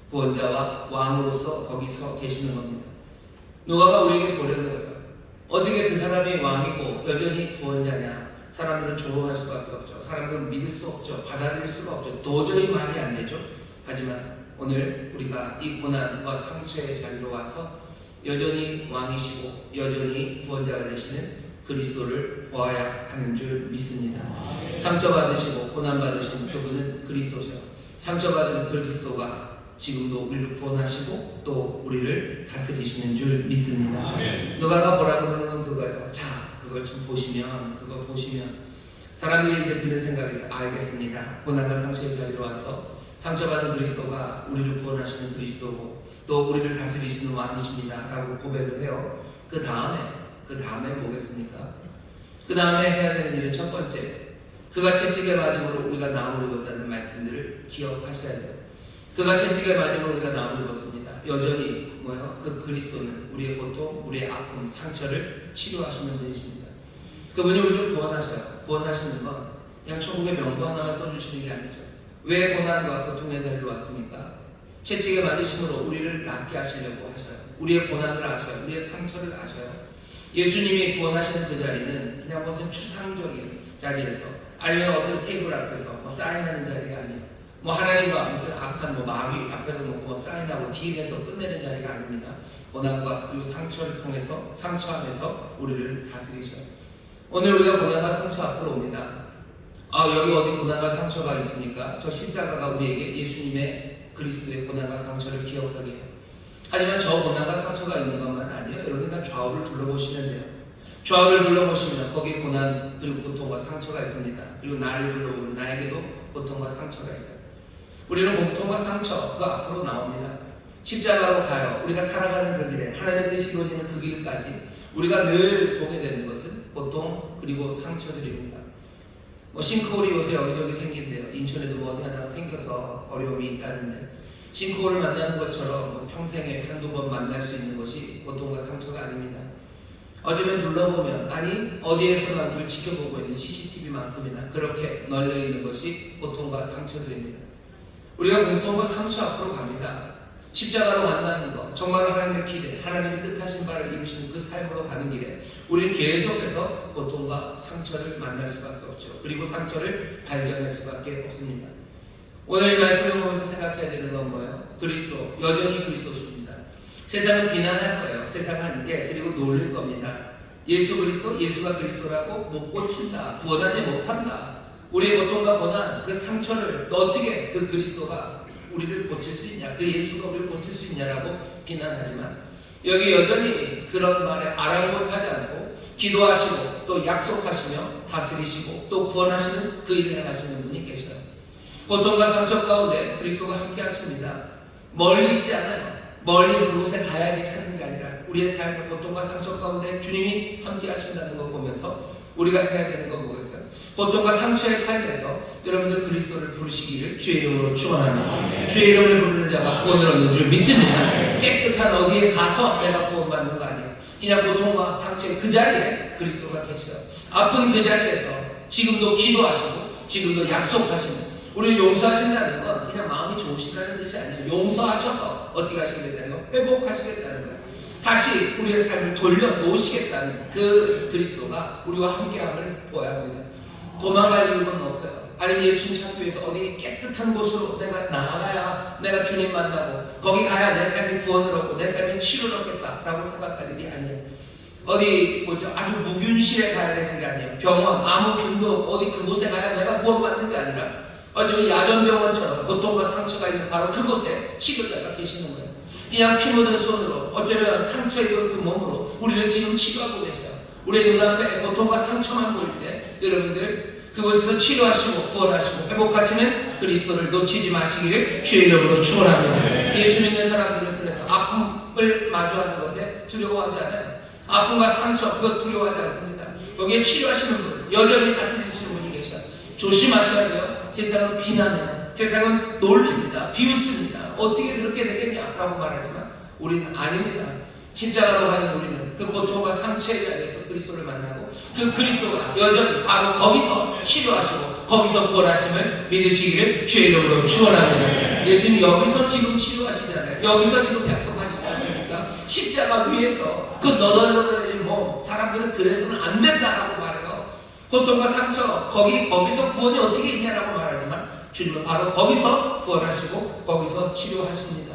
구원자와 왕으로서 거기 서 계시는 겁니다. 누가가 우리에게 보려는 거예요. 어떻게 그 사람이 왕이고 여전히 구원자냐? 사람들은 조롱할 수밖에 없죠. 사람들은 믿을 수 없죠. 받아들일 수가 없죠. 도저히 말이 안 되죠. 하지만 오늘 우리가 이 고난과 상처의 자리로 와서 여전히 왕이시고 여전히 구원자가 되시는 그리스도를 보아야 하는 줄 믿습니다. 상처받으시고 고난받으신 그분은 그리스도죠. 상처받은 그리스도가 지금도 우리를 구원하시고 또 우리를 다스리시는 줄 믿습니다. 누가가 뭐라고 그러는 그거예요. 자, 그걸 좀 보시면, 그거 보시면 사람들이 이제 드는 생각에서 알겠습니다. 고난과 상처의 자리로 와서 상처받은 그리스도가 우리를 구원하시는 그리스도고 또 우리를 다스리시는 왕이십니다 라고 고백을 해요. 그 다음에 뭐겠습니까? 그 다음에 해야 되는 일은 첫 번째, 그가 채찍에 맞음으로 우리가 나음을 입었다는 말씀들을 기억하셔야 돼요. 그가 채찍에 맞음으로 우리가 나음을 입었습니다. 여전히 뭐예요? 그 그리스도는 우리의 고통, 우리의 아픔, 상처를 치료하시는 분이십니다. 그분이 우리를 구원하셔요. 구원하시는 건 그냥 천국의 명부 하나만 써주시는 게 아니죠. 왜 고난과 고통의 자리로 왔습니까? 채찍에 맞으심으로 우리를 낫게 하시려고 하셔요. 우리의 고난을 아셔요. 우리의 상처를 아셔요. 예수님이 구원하시는 그 자리는 그냥 무슨 추상적인 자리에서 아니면 어떤 테이블 앞에서 사인하는 자리가 아니에요. 하나님과 무슨 악한 마귀 앞에다 놓고 사인하고 딜해서 끝내는 자리가 아닙니다. 고난과 그리고 상처를 통해서 상처 안에서 우리를 다스리셔요. 오늘 우리가 고난과 상처 앞으로 옵니다. 여기 어디 고난과 상처가 있습니까? 저 십자가가 우리에게 예수님의 그리스도의 고난과 상처를 기억하게 해요. 하지만 저 고난과 상처가 있는 것만 아니에요. 여러분 다 좌우를 둘러보시면 돼요. 좌우를 둘러보시면 거기에 고난 그리고 고통과 상처가 있습니다. 그리고 나를 둘러보면 나에게도 고통과 상처가 있어요. 우리는 고통과 상처 그 앞으로 나옵니다. 십자가로 가요. 우리가 살아가는 그 길에 하나님의 뜻이 이루어지는 그 길까지 우리가 늘 보게 되는 것은 고통 그리고 상처들입니다. 싱크홀이 요새 여기저기 생긴대요. 인천에도 어디 하나 생겨서 어려움이 있다는데 싱크홀을 만나는 것처럼 평생에 한두 번 만날 수 있는 것이 고통과 상처가 아닙니다. 어쩌면 둘러보면 아니 어디에서나 우리를 지켜보고 있는 CCTV만큼이나 그렇게 널려있는 것이 고통과 상처들입니다. 우리가 고통과 상처 앞으로 갑니다. 십자가로 만나는 것, 정말 하나님의 길에 하나님의 뜻하신 바를 이루시는 그 삶으로 가는 길에 우리는 계속해서 고통과 상처를 만날 수밖에 없죠. 그리고 상처를 발견할 수밖에 없습니다. 오늘 이 말씀을 보면서 생각해야 되는 건 뭐예요? 그리스도, 여전히 그리스도십니다. 세상은 비난할 거예요. 세상은 그리고 놀릴 겁니다. 예수 그리스도, 예수가 그리스도라고 못 고친다, 구원하지 못한다. 우리의 고통과 고난, 그 상처를 어떻게 그 그리스도가 우리를 고칠 수 있냐, 그 예수가 우리를 고칠 수 있냐라고 비난하지만 여기 여전히 그런 말에 아랑곳하지 않고 기도하시고 또 약속하시며 다스리시고 또 구원하시는 그 일을 행하시는 분이 계셔요. 고통과 상처 가운데 그리스도가 함께 하십니다. 멀리 있지 않아요. 멀리 그곳에 가야지 찾는 게 아니라 우리의 삶의 고통과 상처 가운데 주님이 함께 하신다는 걸 보면서 우리가 해야 되는 건 뭐겠어요? 고통과 상처의 삶에서 여러분들 그리스도를 부르시기를 주의 이름으로 축원합니다. 주의 이름을 부르는 자가 구원을 얻는 줄 믿습니다. 깨끗한 어디에 가서 내가 구원받는 거 아니에요. 그냥 고통과 상처의 그 자리에 그리스도가 계셔요. 아픈 그 자리에서 지금도 기도하시고 지금도 약속하시는, 우리를 용서하신다는 건 그냥 마음이 좋으시다는 뜻이 아니에요. 용서하셔서 어떻게 하시겠다는 거? 회복하시겠다는 거예요. 다시 우리의 삶을 돌려놓으시겠다는 그 그리스도가 우리와 함께함을 보아야 합니다. 도망갈 이유는 없어요. 아니면 예수님 찾기 위해서 어디 깨끗한 곳으로 내가 나아가야 내가 주님 만나고 거기 가야 내 삶이 구원을 얻고 내 삶이 치료를 얻겠다라고 생각할 일이 아니에요. 어디 아주 무균실에 가야 되는 게 아니에요. 병원 아무 균도 어디 그곳에 가야 내가 구원받는 게 아니라 어쩌면 야전병원처럼 고통과 상처가 있는 바로 그곳에 치료자가 계시는 거예요. 그냥 피 묻은 손으로 어쩌면 상처 입은 그 몸으로 우리를 지금 치료하고 계세요. 우리의 눈앞에 고통과 상처만 보일 때 여러분들 그곳에서 치료하시고 구원하시고 회복하시는 그리스도를 놓치지 마시기를 주의 이름으로 축원합니다. 예수 믿는 사람들은 그래서 아픔을 마주하는 것에 두려워하지 않아요. 아픔과 상처 그것 두려워하지 않습니다. 거기에 치료하시는 분, 여전히 다스리시는 분이 계셔요. 조심하셔야 돼요. 세상은 비난해요. 세상은 놀립니다. 비웃습니다. 어떻게 그렇게 되겠냐라고 말하지만 우리는 아닙니다. 십자가로 가는 우리는 그 고통과 상처의 자리에서 그리스도를 만나고 그 그리스도가 여전히 바로 거기서 치료하시고 거기서 구원하심을 믿으시기를 주의 이름으로 축원합니다. 예수님 여기서 지금 치료하시잖아요. 여기서 지금 약속하시지 않습니까? 십자가 위에서 그 너덜너덜해진 몸 사람들은 그래서는 안 된다라고 말해요. 고통과 상처 거기서 구원이 어떻게 있냐라고 말하지만 주님은 바로 거기서 구원하시고 거기서 치료하십니다.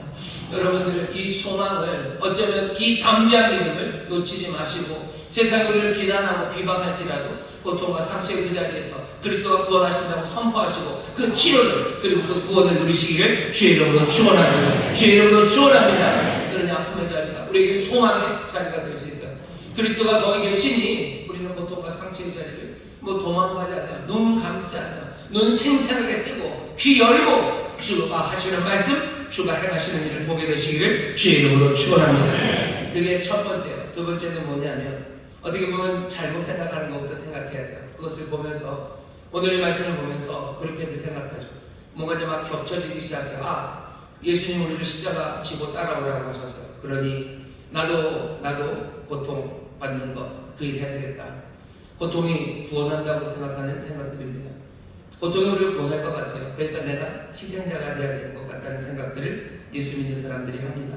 여러분들 이 소망을 어쩌면 이 담대한 믿음을 놓치지 마시고 세상이 우리를 비난하고 비방할지라도 고통과 상처의 그 자리에서 그리스도가 구원하신다고 선포하시고 그 치료를 그리고 그 구원을 누리시기를 주의 이름으로 축원합니다. 주의 이름으로 축원합니다. 그런 아픔의 자리가 우리에게 소망의 자리가 될 수 있어요. 그리스도가 거기 계시니 우리는 고통과 상처의 자리를 도망가지 않아요. 눈 감지 않아요. 눈 생생하게 뜨고 귀 열고 주가 하시는 말씀 주가 행하시는 일을 보게 되시기를 주의 이름으로 축원합니다. 그게 첫 번째예요. 두 번째는 뭐냐면 어떻게 보면 잘못 생각하는 것부터 생각해야 돼요. 그것을 보면서 오늘의 말씀을 보면서 그렇게 생각하죠. 뭔가 좀 막 겹쳐지기 시작해요. 예수님 우리를 십자가 지고 따라오라고 하셔서 그러니 나도 고통 받는 것 그 일 해야 되겠다. 고통이 구원한다고 생각하는 생각들입니다. 고통이 우리를 구원할 것 같아요. 그러니까 내가 희생자가 되어야 될 것 같다는 생각들을 예수 믿는 사람들이 합니다.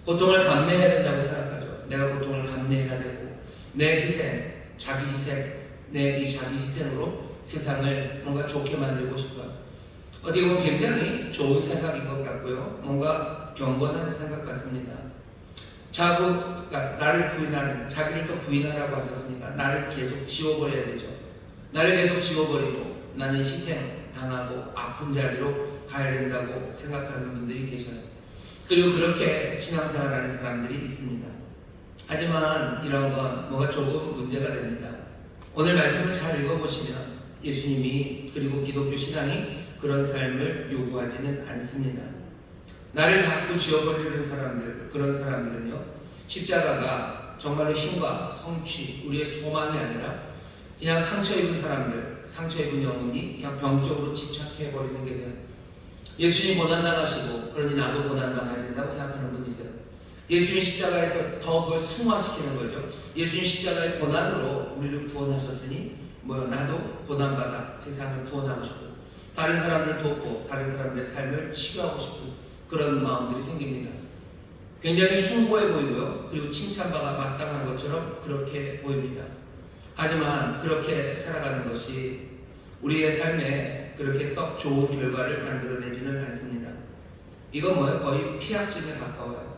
고통을 감내해야 된다고 생각하죠. 내가 고통을 감내해야 되고 내 희생, 자기 희생, 내 이 자기 희생으로 세상을 뭔가 좋게 만들고 싶어요. 어떻게 보면 굉장히 좋은 생각인 것 같고요. 뭔가 경건한 생각 같습니다. 그러니까 나를 부인하는, 자기를 또 부인하라고 하셨으니까 나를 계속 지워버려야 되죠. 나를 계속 지워버리고 나는 희생당하고 아픈 자리로 가야 된다고 생각하는 분들이 계셔요. 그리고 그렇게 신앙생활하는 사람들이 있습니다. 하지만 이런 건 뭐가 조금 문제가 됩니다. 오늘 말씀을 잘 읽어보시면 예수님이 그리고 기독교 신앙이 그런 삶을 요구하지는 않습니다. 나를 자꾸 지워버리는 사람들, 그런 사람들은요, 십자가가 정말로 힘과 성취, 우리의 소망이 아니라 그냥 상처 입은 사람들, 상처 입은 영혼이 그냥 병적으로 집착해버리는 게 돼요. 예수님 고난당하시고 그러니 나도 고난당해야 된다고 생각하는 분이 있어요. 예수님 십자가에서 더 그걸 승화시키는 거죠. 예수님 십자가의 고난으로 우리를 구원하셨으니 나도 고난받아 세상을 구원하고 싶고 다른 사람을 돕고 다른 사람들의 삶을 치유하고 싶고 그런 마음들이 생깁니다. 굉장히 숭고해 보이고요. 그리고 칭찬받아 마땅한 것처럼 그렇게 보입니다. 하지만 그렇게 살아가는 것이 우리의 삶에 그렇게 썩 좋은 결과를 만들어내지는 않습니다. 이건 뭐예요? 거의 피약증에 가까워요.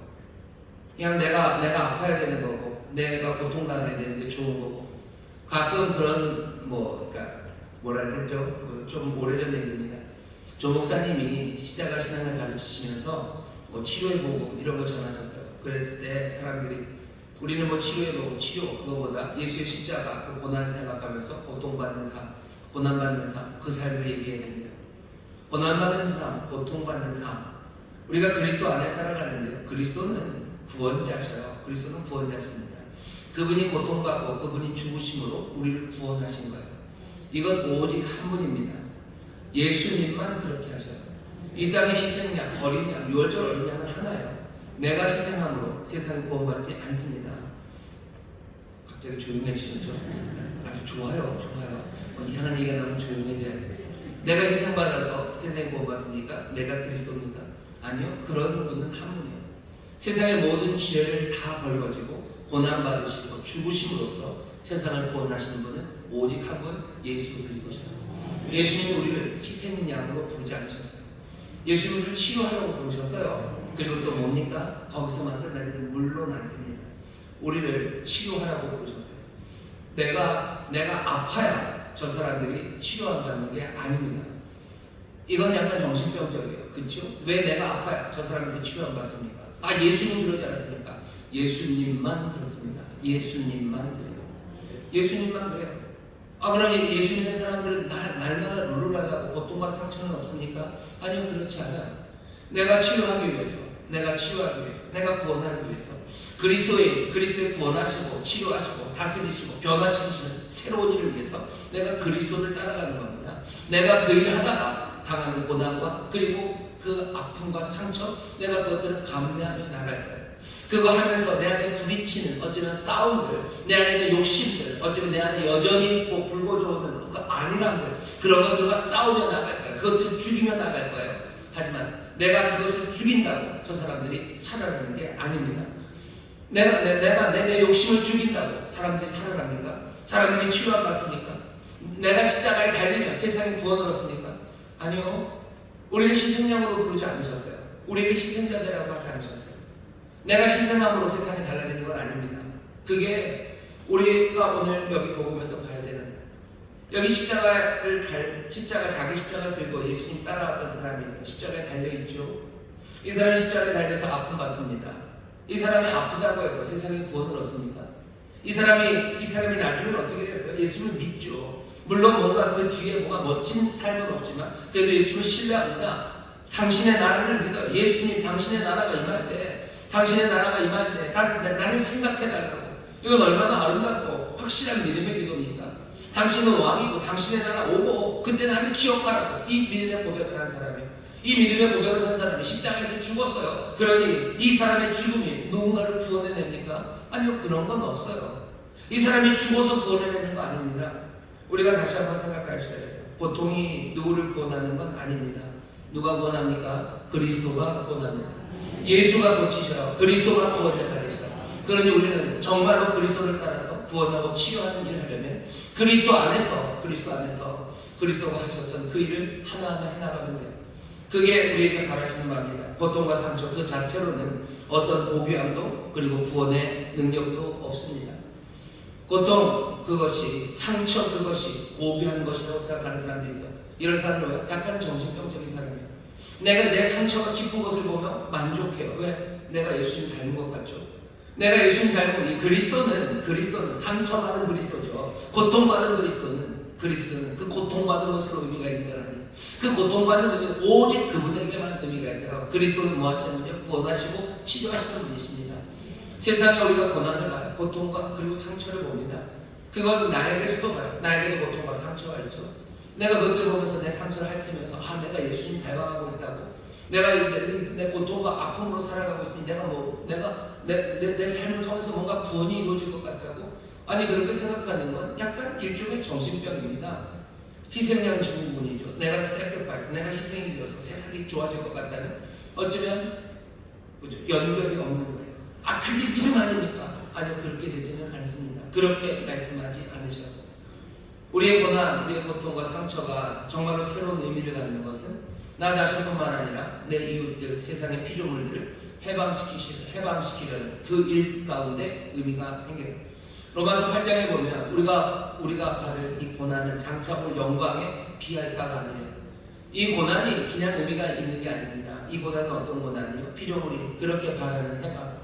그냥 내가 아파야 되는 거고 내가 고통당해야 되는 게 좋은 거고 가끔 그런 그러니까 뭐라 해야 되죠? 좀 오래전 얘기입니다. 조 목사님이 십자가 신앙을 가르치시면서 치료해보고 이런 거 전하셨어요. 그랬을 때 사람들이 우리는 치료해보고 치료 그거보다 예수의 십자가 그 고난을 생각하면서 고통받는 삶, 고난받는 삶 그 삶을 얘기해야 됩니다. 고난받는 삶, 고통받는 삶 우리가 그리스도 안에 살아가는데요. 그리스도는 구원자셔요. 그리스도는 구원자십니다. 그분이 고통받고 그분이 죽으심으로 우리를 구원하신 거예요. 이건 오직 한 분입니다. 예수님만 그렇게 하셔요. 이 땅의 희생양, 어린 양, 유월절 어린 양은 하나예요. 내가 희생함으로 세상이 구원받지 않습니다. 갑자기 조용해지셨죠? 아주 좋아요. 이상한 얘기가 나오면 조용해져야 돼요. 내가 희생받아서 세상이 구원받습니까? 내가 그리스도입니까? 아니요. 그런 분은 한 분이에요. 세상의 모든 죄를 다 벌거지고 고난받으시고 죽으심으로써 세상을 구원하시는 분은 오직 한 분, 예수 그리스도십니다. 예수님이 우리를 희생양으로 부르지 않으셨어요. 예수님을 우리를 치유하려고 부르셨어요. 그리고 또 뭡니까? 거기서만 끝나지 물론 않습니다. 우리를 치유하라고 부르셨어요. 내가 아파야 저 사람들이 치료안 받는 게 아닙니다. 이건 약간 정신병적이에요. 그렇죠? 왜 내가 아파야 저 사람들이 치료안 받습니까? 예수님 그러지 않았습니까? 예수님만 그렇습니다. 예수님만 그래요. 예수님만 그래요. 그럼 예수 믿는 사람들은 날마다 룰루랄라고 고통과 상처는 없습니까? 아니요, 그렇지 않아요. 내가 치유하기 위해서, 내가 구원하기 위해서 그리스도의 구원하시고 치료하시고 다스리시고 변화시키시는 새로운 일을 위해서 내가 그리스도를 따라가는 겁니다. 내가 그 일을 하다가 당하는 고난과 그리고 그 아픔과 상처, 내가 그것들을 감내하며 나갈 거예요. 그거 하면서 내 안에 부딪히는 어쩌면 싸움들, 내 안에 있는 욕심들, 어쩌면 내 안에 여전히 불고 들어오는 그 안일함들, 그런 것들과 싸우며 나갈 거예요. 그것들을 죽이며 나갈 거예요. 하지만 내가 그것을 죽인다고 저 사람들이 살아가는 게 아닙니다. 내가 내 욕심을 죽인다고 사람들이 살아갑니까? 사람들이 치유안 받습니까? 내가 십자가에 달리면 세상에 구원을 얻습니까? 아니요. 우리를 희생양으로 부르지 않으셨어요. 우리에게 희생자들이라고 하지 않으셨어요. 내가 희생함으로 세상이 달라지는 건 아닙니다. 그게 우리가 오늘 여기 복음에서 봐야 되는 거예요. 여기 십자가 자기 십자가 들고 예수님 따라왔던 사람이 있어요. 십자가에 달려있죠. 이 사람이 십자가에 달려서 아픔 받습니다. 이 사람이 아프다고 해서 세상에 구원을 얻습니까? 이 사람이 나중에 어떻게 됐어요? 예수를 믿죠. 물론 뭔가 그 뒤에 뭔가 멋진 삶은 없지만 그래도 예수를 신뢰합니다. 당신의 나라를 믿어. 예수님 당신의 나라가 임할 때 나를 생각해달라고. 이건 얼마나 아름답고 확실한 믿음의 기도입니까? 당신은 왕이고 당신의 나라 오고 그때 나를 기억하라고. 이 믿음의 고백을 한 사람이에요. 이 믿음의 고백을 한 사람이 십자가에서 죽었어요. 그러니 이 사람의 죽음이 누군가를 구원해냅니까? 아니요, 그런 건 없어요. 이 사람이 죽어서 구원해내는 거 아닙니다. 우리가 다시 한번 생각하셔야 돼요. 고통이 누구를 구원하는 건 아닙니다. 누가 구원합니까? 그리스도가 구원합니다. 예수가 고치셔요. 그리스도가 구원을 하시죠. 그러니 우리는 정말로 그리스도를 따라서 구원하고 치유하는 일을 하려면 그리스도 안에서 그리스도가 하셨던 그 일을 하나하나 해나가면 돼요. 그게 우리에게 바라시는 바입니다. 고통과 상처 그 자체로는 어떤 고귀함도 그리고 구원의 능력도 없습니다. 고통 그것이, 상처 그것이 고귀한 것이라고 생각하는 사람도 있어요. 이런 사람은 약간 정신병적인 사람이에요. 내가 내 상처가 깊은 것을 보면 만족해요. 왜? 내가 예수님 닮은 것 같죠? 내가 예수님 닮은 이 그리스도는 상처받은 그리스도죠. 고통받은 그리스도는 그 고통받은 것으로 의미가 있는 건 아니에요. 그 고통받는 의미는 오직 그분에게만 의미가 있어요. 그리스도는 뭐 하시는요? 구원하시고 치료하시는 분이십니다. 세상에 우리가 고난을 봐요. 고통과 그리고 상처를 봅니다. 그건 나에게서도 봐요. 나에게도 고통과 상처가 있죠. 내가 그것들 보면서 내 상처를 핥으면서 내가 예수님 닮아가고 있다고. 내가 내 고통과 아픔으로 살아가고 있으니 내가 내 삶을 통해서 뭔가 구원이 이루어질 것 같다고. 아니 그렇게 생각하는 건 약간 일종의 정신병입니다. 희생양 증후군이죠. 내가 sacrifice, 내가 희생이 되어서 세상이 좋아질 것 같다는 어쩌면 연결이 없는 거예요. 그게 믿음 아닙니까? 아니요, 그렇게 되지는 않습니다. 그렇게 말씀하지 않으셔도 우리의 고난, 우리의 고통과 상처가 정말로 새로운 의미를 갖는 것은 나 자신뿐만 아니라 내 이웃들, 세상의 피조물들을 해방시키려는 그 일 가운데 의미가 생겨요. 로마서 8장에 보면 우리가 받을 이 고난은 장차 올 영광에 비할 바가 아니에요. 이 고난이 그냥 의미가 있는 게 아닙니다. 이 고난은 어떤 고난이요? 피조물이 그렇게 바라는 해방.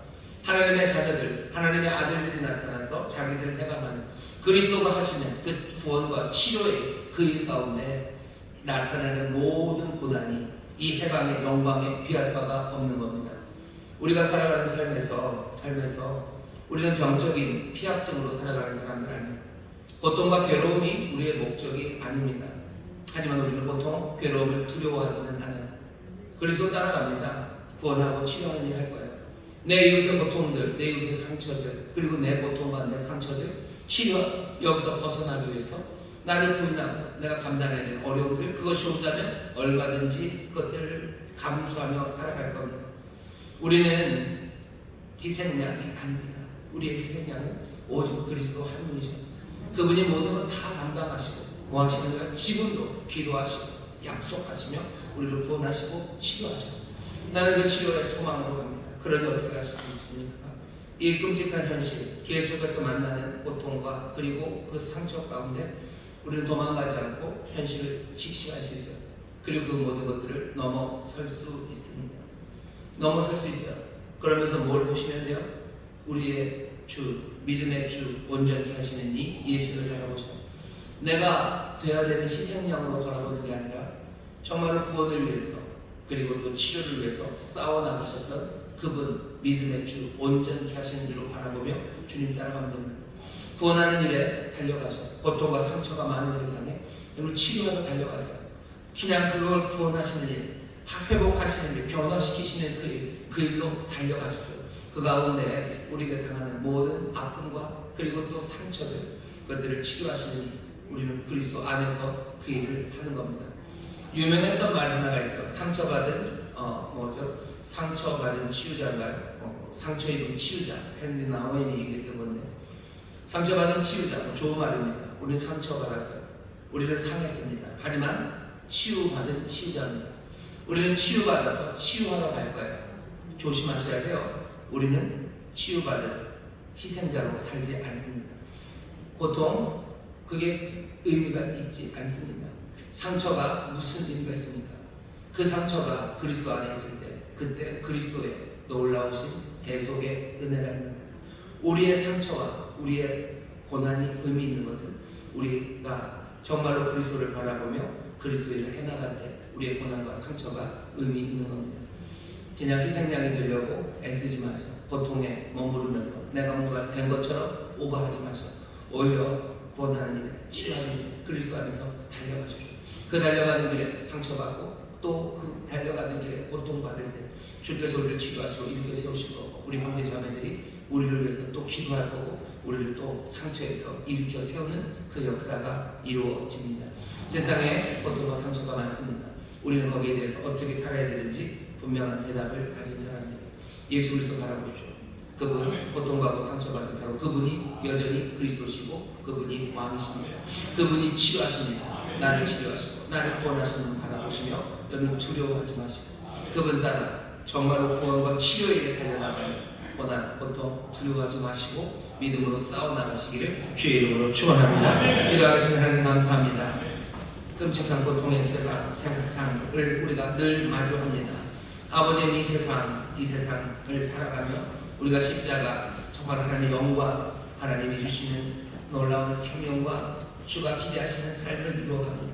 하나님의 자녀들, 하나님의 아들들이 나타나서 자기들을 해방하는 그리스도가 하시는 그 구원과 치료의 그 일 가운데 나타나는 모든 고난이 이 해방의 영광에 비할 바가 없는 겁니다. 우리가 살아가는 삶에서 우리는 병적인 피약증으로 살아가는 사람들 아니에요. 고통과 괴로움이 우리의 목적이 아닙니다. 하지만 우리는 고통, 괴로움을 두려워하지는 않아요. 그리스도 따라갑니다. 구원하고 치료하는 일 할 거예요. 내 이웃의 고통들, 내 이웃의 상처들, 그리고 내 고통과 내 상처들 치료, 여기서 벗어나기 위해서 나를 부인하고 내가 감당해야 되는 어려움들, 그것이 온다면 얼마든지 그것들을 감수하며 살아갈 겁니다. 우리는 희생양이 아닙니다. 우리의 희생양은 오직 그리스도 한 분이죠. 그분이 모든 걸 다 감당하시고 뭐 하시는 거예요? 지금도 기도하시고 약속하시며 우리를 구원하시고 치료하시고 나는 그 치료의 소망으로 갑니다. 그러니 어떻게 할 수 있습니까? 이 끔찍한 현실, 계속해서 만나는 고통과 그리고 그 상처 가운데 우리는 도망가지 않고 현실을 직시할 수 있어요. 그리고 그 모든 것들을 넘어설 수 있습니다. 넘어설 수 있어요. 그러면서 뭘 보시면 돼요? 우리의 주, 믿음의 주, 온전히 하시는 이 예수를 바라보셔요. 내가 되어야 되는 희생양으로 바라보는 게 아니라 정말로 구원을 위해서 그리고 또 치료를 위해서 싸워나가셨던 그분, 믿음의 주, 온전히 하시는 일로 바라보며 주님 따라가면 됩니다. 구원하는 일에 달려가셔요. 고통과 상처가 많은 세상에 여러분 치료하러 달려가세요. 그냥 그걸 구원하시는 일, 회복하시는 일, 변화시키시는 그 일로 달려가십시오. 그 가운데 우리가 당하는 모든 아픔과 그리고 또 상처들, 그것들을 치료하시는 일, 우리는 그리스도 안에서 그 일을 하는 겁니다. 유명했던 말 하나가 있어요. 상처받은 상처받은 치유자인가요? 상처 입은 치유자. 헨리 나우엔이 얘기했던 건데, 상처받은 치유자, 좋은 말입니다. 우리는 상처받았어요. 우리는 상했습니다. 하지만 치유받은 치유자입니다. 우리는 치유받아서 치유하러 갈 거예요. 조심하셔야 돼요. 우리는 치유받은 희생자로 살지 않습니다. 보통 그게 의미가 있지 않습니다. 상처가 무슨 의미가 있습니까? 그 상처가 그리스도 안에 있을 때 그때 그리스도의 놀라우신 대속의 은혜라는 거예요. 우리의 상처와 우리의 고난이 의미 있는 것은 우리가 정말로 그리스도를 바라보며 그리스도를 해나갈 때 우리의 고난과 상처가 의미 있는 겁니다. 그냥 희생양이 되려고 애쓰지 마세요. 고통에 머무르면서 내가 뭔가 된 것처럼 오버하지 마세요. 오히려 구원하는 일에 치료하는 일에 그리스도 안에서 달려가십시오. 그 달려가는 길에 상처받고 또 그 달려가는 길에 고통받을 때 주께서 우리를 치료하시고 일으켜 세우실 거고 우리 형제 자매들이 우리를 위해서 또 기도할 거고 우리를 또 상처에서 일으켜 세우는 그 역사가 이루어집니다. 세상에 고통과 상처가 많습니다. 우리는 거기에 대해서 어떻게 살아야 되는지 분명한 대답을 가진 사람입니다. 예수 그리스도 바라보십시오. 그분 고통과 상처받은 바로 그분이 여전히 그리스도시고 그분이 왕이십니다. 그분이 치료하십니다. 나를 치료하시고 나를 구원하시는 분 바라보시며 여러분 두려워하지 마시고 그분 따라 정말로 구원과 치료에 달려나가는 고난, 고통 두려워하지 마시고 믿음으로 싸워나가시기를 주의 이름으로 축원합니다. 기도하시는 하나님 감사합니다. 끔찍한 고통의 세상을 우리가 늘 마주합니다. 아버지는 이 세상을 살아가며 우리가 십자가 정말 하나님의 영광, 하나님이 주시는 놀라운 생명과 주가 기대하시는 삶을 이루어갑니다.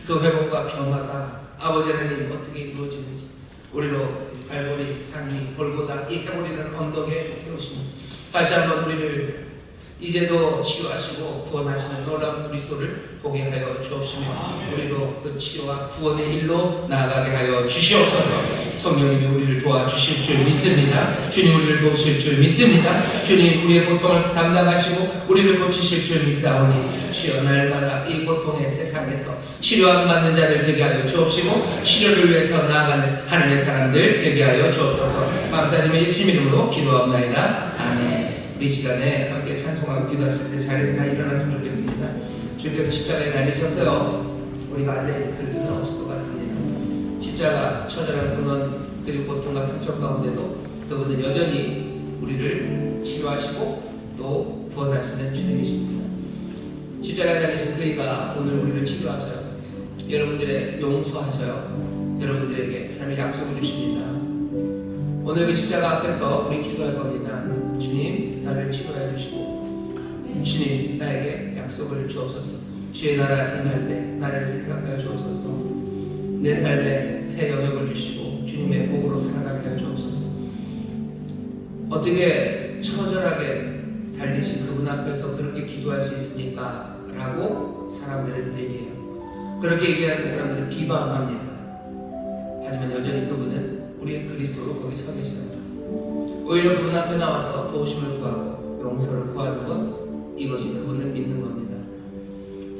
그 회복과 변화가 아버지 하나님 어떻게 이루어지는지 우리로 발걸이 상이 골고다 이 해골이라는 언덕에 세우시니 다시 한번 우리를 이제도 치유하시고 구원하시는 놀라운 그리스도를 보게 하여 주옵시며 우리도 그 치유와 구원의 일로 나아가게 하여 주시옵소서. 성령님이 우리를 도와주실 줄 믿습니다. 주님 우리를 도우실 줄 믿습니다. 주님 우리의 고통을 담당하시고 우리를 고치실 줄 믿사오니 주여 날마다 이 고통의 세상에서 치료함 받는 자들 되게 하여 주옵시고 치료를 위해서 나아가는 하늘의 사람들 되게 하여 주옵소서. 감사드리며 예수님 이름으로 기도합나이다. 아멘. 이 시간에 함께 찬송하고 기도하실 때 자리에서 다 일어났으면 좋겠습니다. 주께서 십자가에 달리셨어요. 우리가 앉아있을 수는 없을 것 같습니다. 십자가 처절한 근원 그리고 고통과 상처 가운데도 그분은 여전히 우리를 치료하시고 또 구원하시는 주님이십니다. 십자가에 달리신 그이가 오늘 우리를 치료하셔요. 여러분들의 용서하셔요. 여러분들에게 하나님의 약속을 주십니다. 오늘 그 십자가 앞에서 우리 기도할 겁니다. 주님 나를 치료해 주시고 주님 나에게 약속을 주옵소서. 주의 나라 임할 때 나를 생각하여 주옵소서. 내 삶에 새 영역을 주시고 주님의 복으로 살아가게 하여 주옵소서. 어떻게 처절하게 달리신 그분 앞에서 그렇게 기도할 수 있습니까? 라고 사람들은 얘기해요. 그렇게 얘기하는 사람들은 비방합니다. 하지만 여전히 그분은 우리의 그리스도로 거기 서 계시는 거예요. 오히려 그분 앞에 나와서 도우심을 구하고 용서를 구하는 것, 이것이 그분을 믿는 겁니다.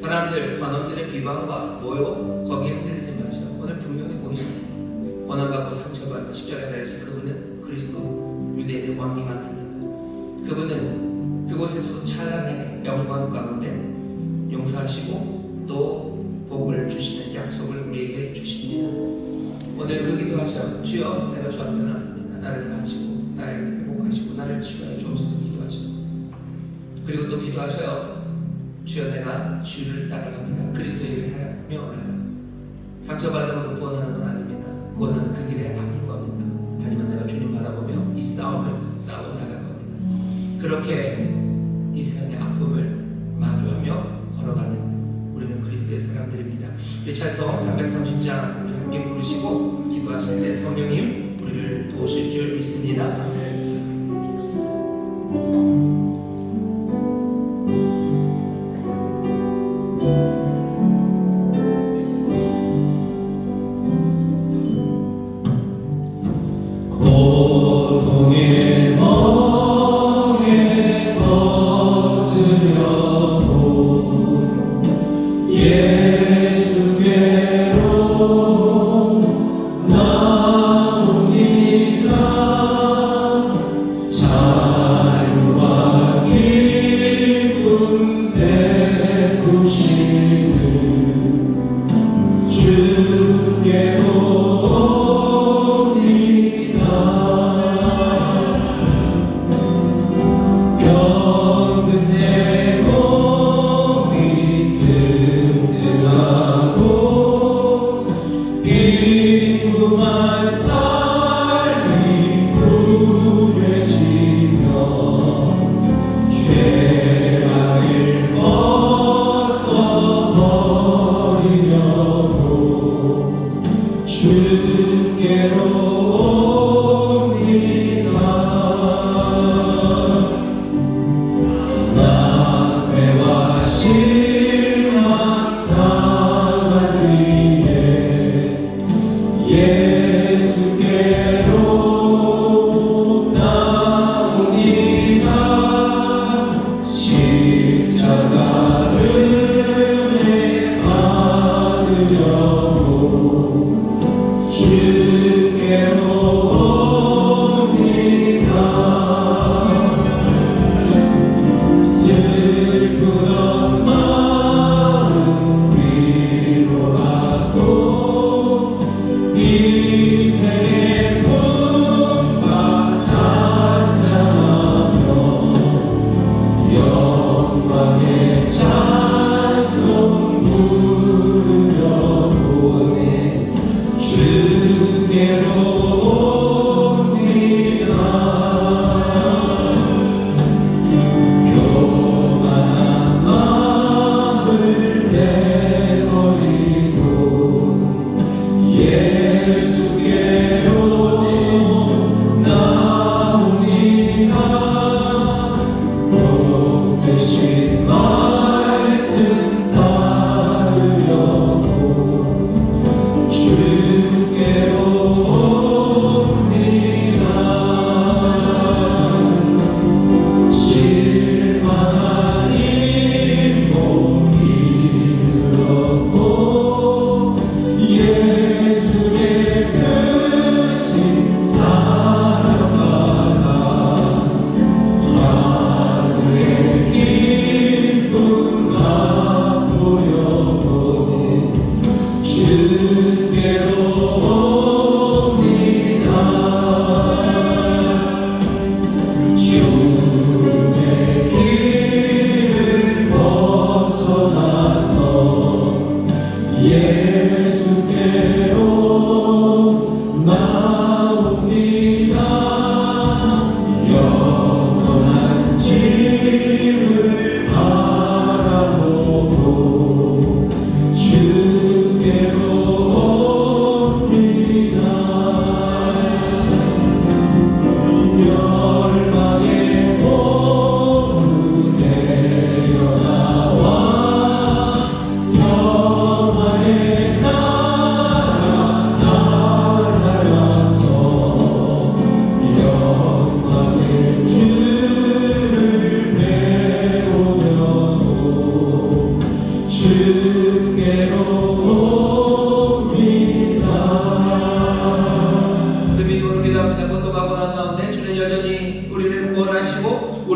사람들, 관원들의 비방과 모욕, 거기에 흔들리지 마시고 오늘 분명히 보이셨습니다. 고난받고 상처받고 십자가에 달리신 그분은 그리스도 유대인의 왕이 맞습니다. 그분은 그곳에서도 찬란하게 영광 가운데 용서하시고 또 복을 주시는 약속을 우리에게 주십니다. 오늘 그 기도하셔. 주여, 내가 주 앞에 나왔습니다. 나를 사하시고 나에게 복하시고 나를 치유하여 주옵소서 기도하시고, 그리고 또 기도하셔요. 주여, 내가 주를 따라갑니다. 그리스도의 하여 나갑니다. 상처받음으로 구원하는 건 아닙니다. 구원하는 그 길에 아플 겁니다. 하지만 내가 주님 바라보며 이 싸움을 싸워 나갈 겁니다. 그렇게 이 세상의 아픔을 마주하며 걸어가는 우리는 그리스도의 사람들입니다. 우리 찬송 330장 우리 함께 부르시고 기도하실 때 성령님 우리를 도우실 줄 믿습니다. 고통의 멍에 벗으려고 예수께로 나옵니다. 자유와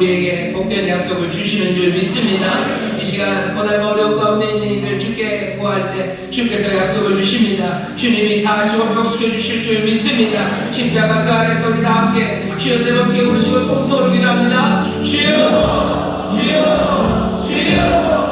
우리에게 복된 약속을 주시는 줄 믿습니다. 이 시간 고난과 어려움 가운데 있는 이들 주께 구할 때 주께서 약속을 주십니다. 주님이 사하시고 회복시켜 주실 줄 믿습니다. 십자가 그 안에서 우리 다 함께 주여 새롭게 부르시고 통성으로 기도합니다. 주여 주여 주여.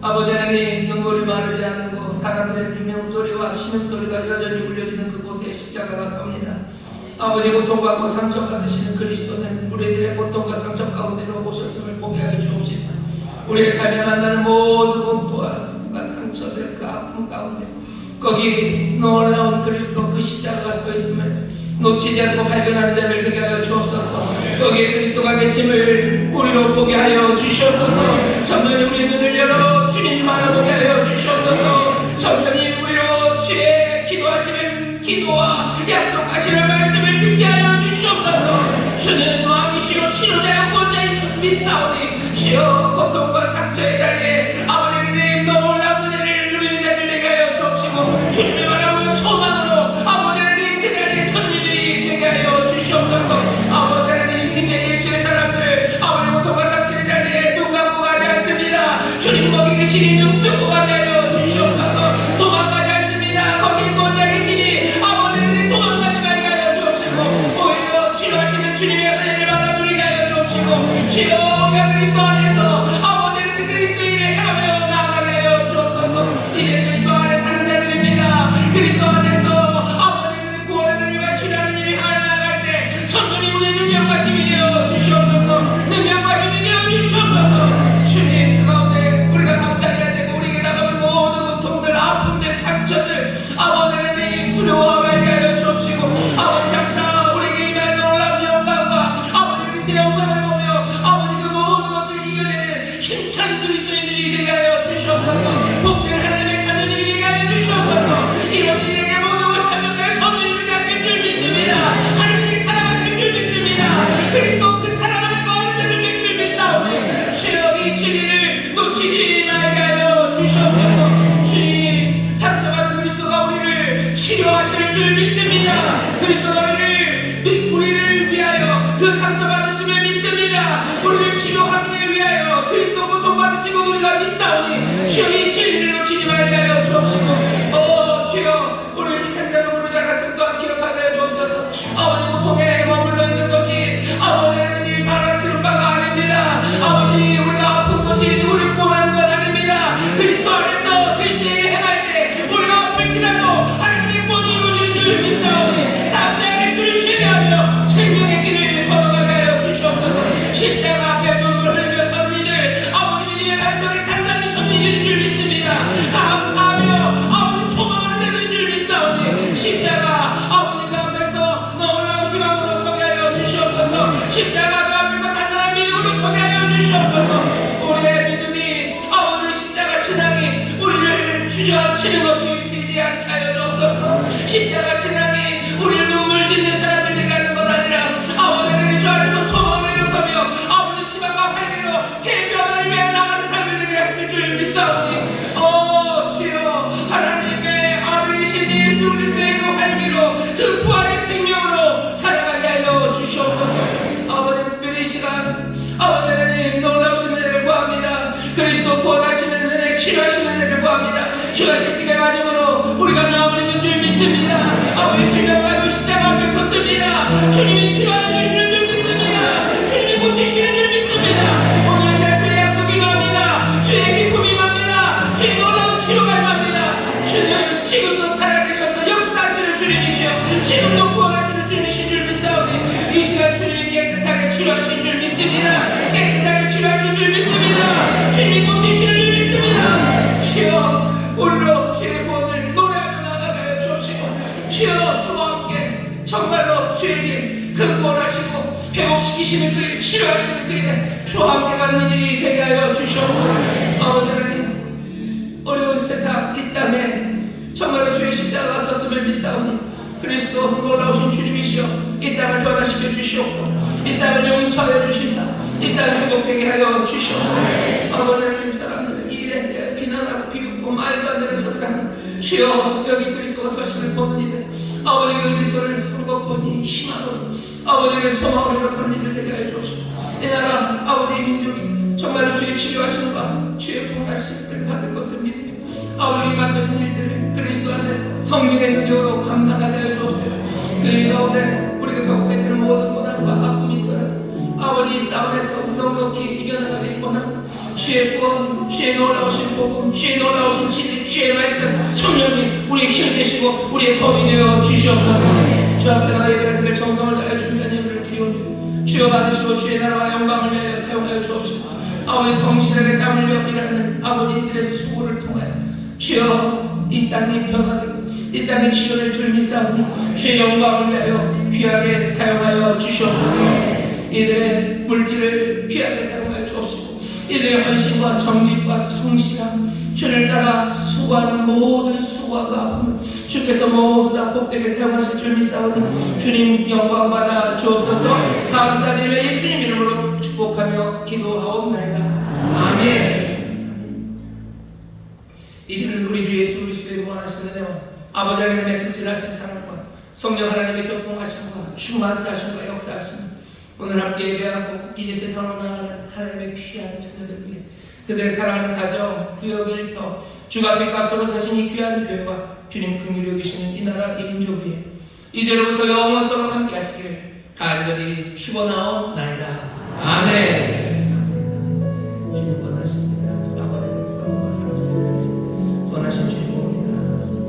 아버지 하나님, 눈물이 마르지 않고 사람들의 비명소리와 신음소리가 여전히 울려지는 그곳에 십자가가 섭니다. 아버지, 고통받고 상처받으시는 그리스도는 우리들의 고통과 상처 가운데로 오셨음을 보게 하여 주옵시사. 우리의 삶에 만나는 모든 공포와 상처들, 그 아픔 가운데 거기 놀라운 그리스도 그 십자가가 서 있음을 놓치지 않고 발견하는 자를 되게 하여 주옵소서. 거기에 그리스도가 계심을 우리로 보게 하여 주시옵소서. 천천히 우리의 눈을 열어 주님 바라보게 하여 주시옵소서. 천천히 우리로 주의 기도하시는 기도와 약속하시는 말씀을 듣게 하여 주시옵소서. 주는 왕이시오 치료자여 권자이시오 믿사오니 주여 고통과 상처의 자리에 아버지 하나님 놀라운 은혜를 누리는 자들 되게 하여 주옵시고 주님의 바람을 소망으로 아버지 하나님 그 자리에 선 이들이 되게 하여 주시옵소서. 아버지 하나님 이제 예수의 사람들 아버지 고통과 상처의 자리에 눈 감고 가지 않습니다. 주님 거기 계시니 눈 뜨고 가게 하여 주시옵소서. 도망가지 않습니다. 거기 권자 계시니 아버지 하나님 도망가지 말게 하여 주옵시고 오히려 치료하시는 주님의 은혜를 받아 누리게 하여 주옵시고 주여 우리가 그리스도 안에서 아버지 하나님 그리스도의 일을 행하며 나아가게 하여 주옵소서. 이제 그리스도 안에 사는 자들입니다. 그리스도 안에서 아버지 하나님 구원하는 일과 치료하는 일을 하여 나아갈 때 성령이 우리의 능력과 힘이 되어 주시옵소서. 능력과 힘이 되어 주시옵소서. 주님 그 가운데 우리가 감당해야 되고 우리에게 나가는 모든 고통들 아픔들 상처들 아버지 하나님 두려워 말게 하여 주옵시고 아버지 장차 우리에게 임할 놀라운 영광과 아버지 그리스도의 영광을 보며 아버지 그 모든 것들을 이겨내는 힘찬 그리스도인들이 되게 하여 주시옵소서. 복된 하나님의 자녀들이 되게 하여 주시옵소서. 이런 일에게 모든 것을 하면서 선을 이루게 하실 줄 믿습니다. 하나님께 사랑하실 줄 믿습니다. 그리스도 그 사랑하는 거하는 자를 될 줄 믿사오니 주여 이 진리를 놓치지 말게 하여 주시옵소서. 주님 상처받은 그리스도가 우리를 치료하시는 줄 믿습니다. 그리스도가 우리를 위하여 그 상처받으심을 믿습니다. 우리를 치료하기 위하여 그리스도 고통받으시고 우리가 믿사오니 주여 이 진리를 놓치지 말게 하여 주옵시고 주여 우리의 희생자로 부르지 않았음 또한 기억하게 하여 주옵소서. 아버지 고통에 머물러 있는 것이 아버지 하나님이 바라시는 바가 아닙니다. 아버지 우리가 아픈 것이 누구를 구원하는 것 아닙니다. 그리스도 안에서 그리스도의 일을 행할 때 우리가 아플지라도 하나님의 구원이 이루어지는 줄 믿사오니 다음 날에 주를 신뢰하며 생명의 길을 걸어가게 하여 주시옵소서. 십자가 앞에 눈물 흘리며 선 이들 아버지 믿음의 반석에 단단히 선 이들인 줄 믿습니다. 감사하며 아버지 소망하는 자들인 줄 믿사오니 십자가 아버지 그 앞에서 놀라운 희망으로 서게 하여 주시옵소서. 십자가 그 앞에서 단단한 믿음으로 서게 하여 주시옵소서. 우리의 믿음이 아버지 십자가 신앙이 우리를 주저앉히는 것이 되지 않게 하여 주옵소서. 십자가 신앙이 우리를 눈물 짓는 사람들 되게 하는 것 아니라 아버지 하나님 주 안에서 소망을 일어서며 아버지 희망과 활기로 새 변화를 위해 나가는 삶을 되게 하실 줄 믿사오니 주여 하나님의 아들이신 예수 그리스도의 그 활기로 그 부활의 생명으로 살아가게 하여 주시옵소서. 아버지 특별히 이 시간 아버지 하나님 놀라우신 은혜를 구합니다. 그리스도 구원하시는 은혜 치료하시는 은혜를 구합니다. 주가 지키게 맞음으로 우리가 나오고 있는 줄 믿습니다. 아버지 신령을 하고 십자가 앞에 섰습니다. 주님이 치료해 주시는 줄 믿습니다. 주님이 고치시는 줄 믿습니다. 오늘 시간 주의 약속이 맙니다. 주의 기쁨이 맙니다. 주의 놀라운 치료가 맙니다. 주는 지금도 살아계셔서 역사하시는 주님이시여 지금도 구원하시는 주님이신 줄 믿사오니 이 시간 주님이 깨끗하게 치료하신 줄 믿습니다. 깨끗하게 치료하신 줄 믿습니다. 주님이 고치시는 줄 믿습니다. 주여 오늘로 주의 구원을 노래하며 나가게 하여 주옵시고 주여 주와 함께 정말로 주에게 그 구원하시고 회복시키시는 그 일, 치료하시는 그 일에 주와 함께 가는 이들이 되게 하여 주시옵소서. 아버지 하나님 어려운 세상 이 땅에 정말로 주의 십자가가 섰음을 믿사오니 그리스도 놀라우신 주님이시여 이 땅을 변화시켜 주시옵고 이 땅을 용서하여 주시사 이 땅을 회복되게 하여 주시옵소서. 아버지 하나님 사람들은 이 일에 대해 비난하고 비웃고 말도 안 되는 소리를 하는 주여 여기 그리스도가 서심을 보는 이들 아버지 그리스도를 손고 보니 희망으로 아버지의 소망으로 일어서는 이들 되게 하여 주옵시고 이 나라 아버지의 민족이 정말로 주의 치료하심과 주의 구원하심을 받을 것을 믿으며 아버지 만드는 일들을 그리스도 안에서 성령의 능력으로 감당하게 하여 주옵소서. 그 가운데 우리가 겪어야 되는 모든 고난과 아픔이 있더라도 아버지 이 싸움에서 넉넉히 이겨나가길 원합니다. 주의 구원, 주의 놀라우신 복음, 주의 놀라우신 진리, 주의 말씀, 성령님 우리의 힘 되시고 우리의 법이 되어 주시옵소서. 주 앞에 나의 예배를 정성을 다하여 준비한 예배를 드리오니 주여 받으시고 주의 나라와 영광을 위하여 사용하여 주옵시고 아버지 성실하게 땀 흘려 일하는 아버지들의 수고를 통하여 주여 이 땅이 변화되고 이 땅의 지원을 줄 믿사오니 주의 영광을 위하여 귀하게 사용하여 주시옵소서. 이들의 물질을 귀하게 사용하여 주옵시고 이들의 헌신과 정직과 성실함 주를 따라 수고하는 모든 수고와 아픔을 주께서 모두 다 복되게 사용하실 줄 믿사오니 주님 영광 받아 주옵소서. 감사드리며 예수님 이름으로 축복하며 기도하옵나이다. 아멘. 이제는 우리 주 예수 그리스도의 무한하신 은혜와 아버지 하나님의 극진하신 사랑과 성령 하나님의 교통하심과 충만케 하심과 역사하심 오늘 함께 예배하고 이제 세상으로 나가는 하나님의 귀한 자녀들 위해 그들을 사랑하는 가정, 구역, 일터 주가 빚값으로 사신 이 귀한 교회와 주님 긍휼히 여기시는 이 나라 이 민족 위에 이제로부터 영원토록 함께 하시기를 간절히 축원하옵나이다. 아멘. 주님 원하십니다. 아버지의 사랑하십니다. 원하신 주님입니다.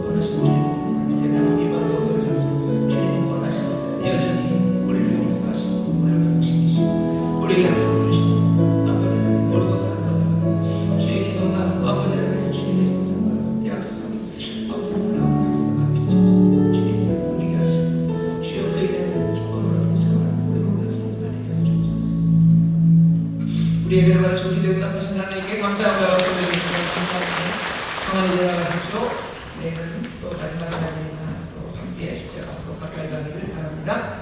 원하신 주님입니다. 세상을 비방하고 주님 원하십니다. 여전히 우리를 용서하시고 발견시키시고 우리에게 약속을 주시고 아버지는 모르고 나아가고 주의 기도가 아버지는 주님의 약속 아버지는 놀라운 역사가 펼쳐지고 주님 우리에게 하시고 주여 그에게 기쁨으로 동생하는 우리 모든 성도들에게 주옵소서. 우리 예배를 받아 좋게 되고 나쁘신 하나님께 감사하며 드리겠습니다. 감사합니다. 평안히 들어가십시오. 내일은 또 마지막 날이니까 또 함께 십자가 앞으로 가까이 가기를 바랍니다.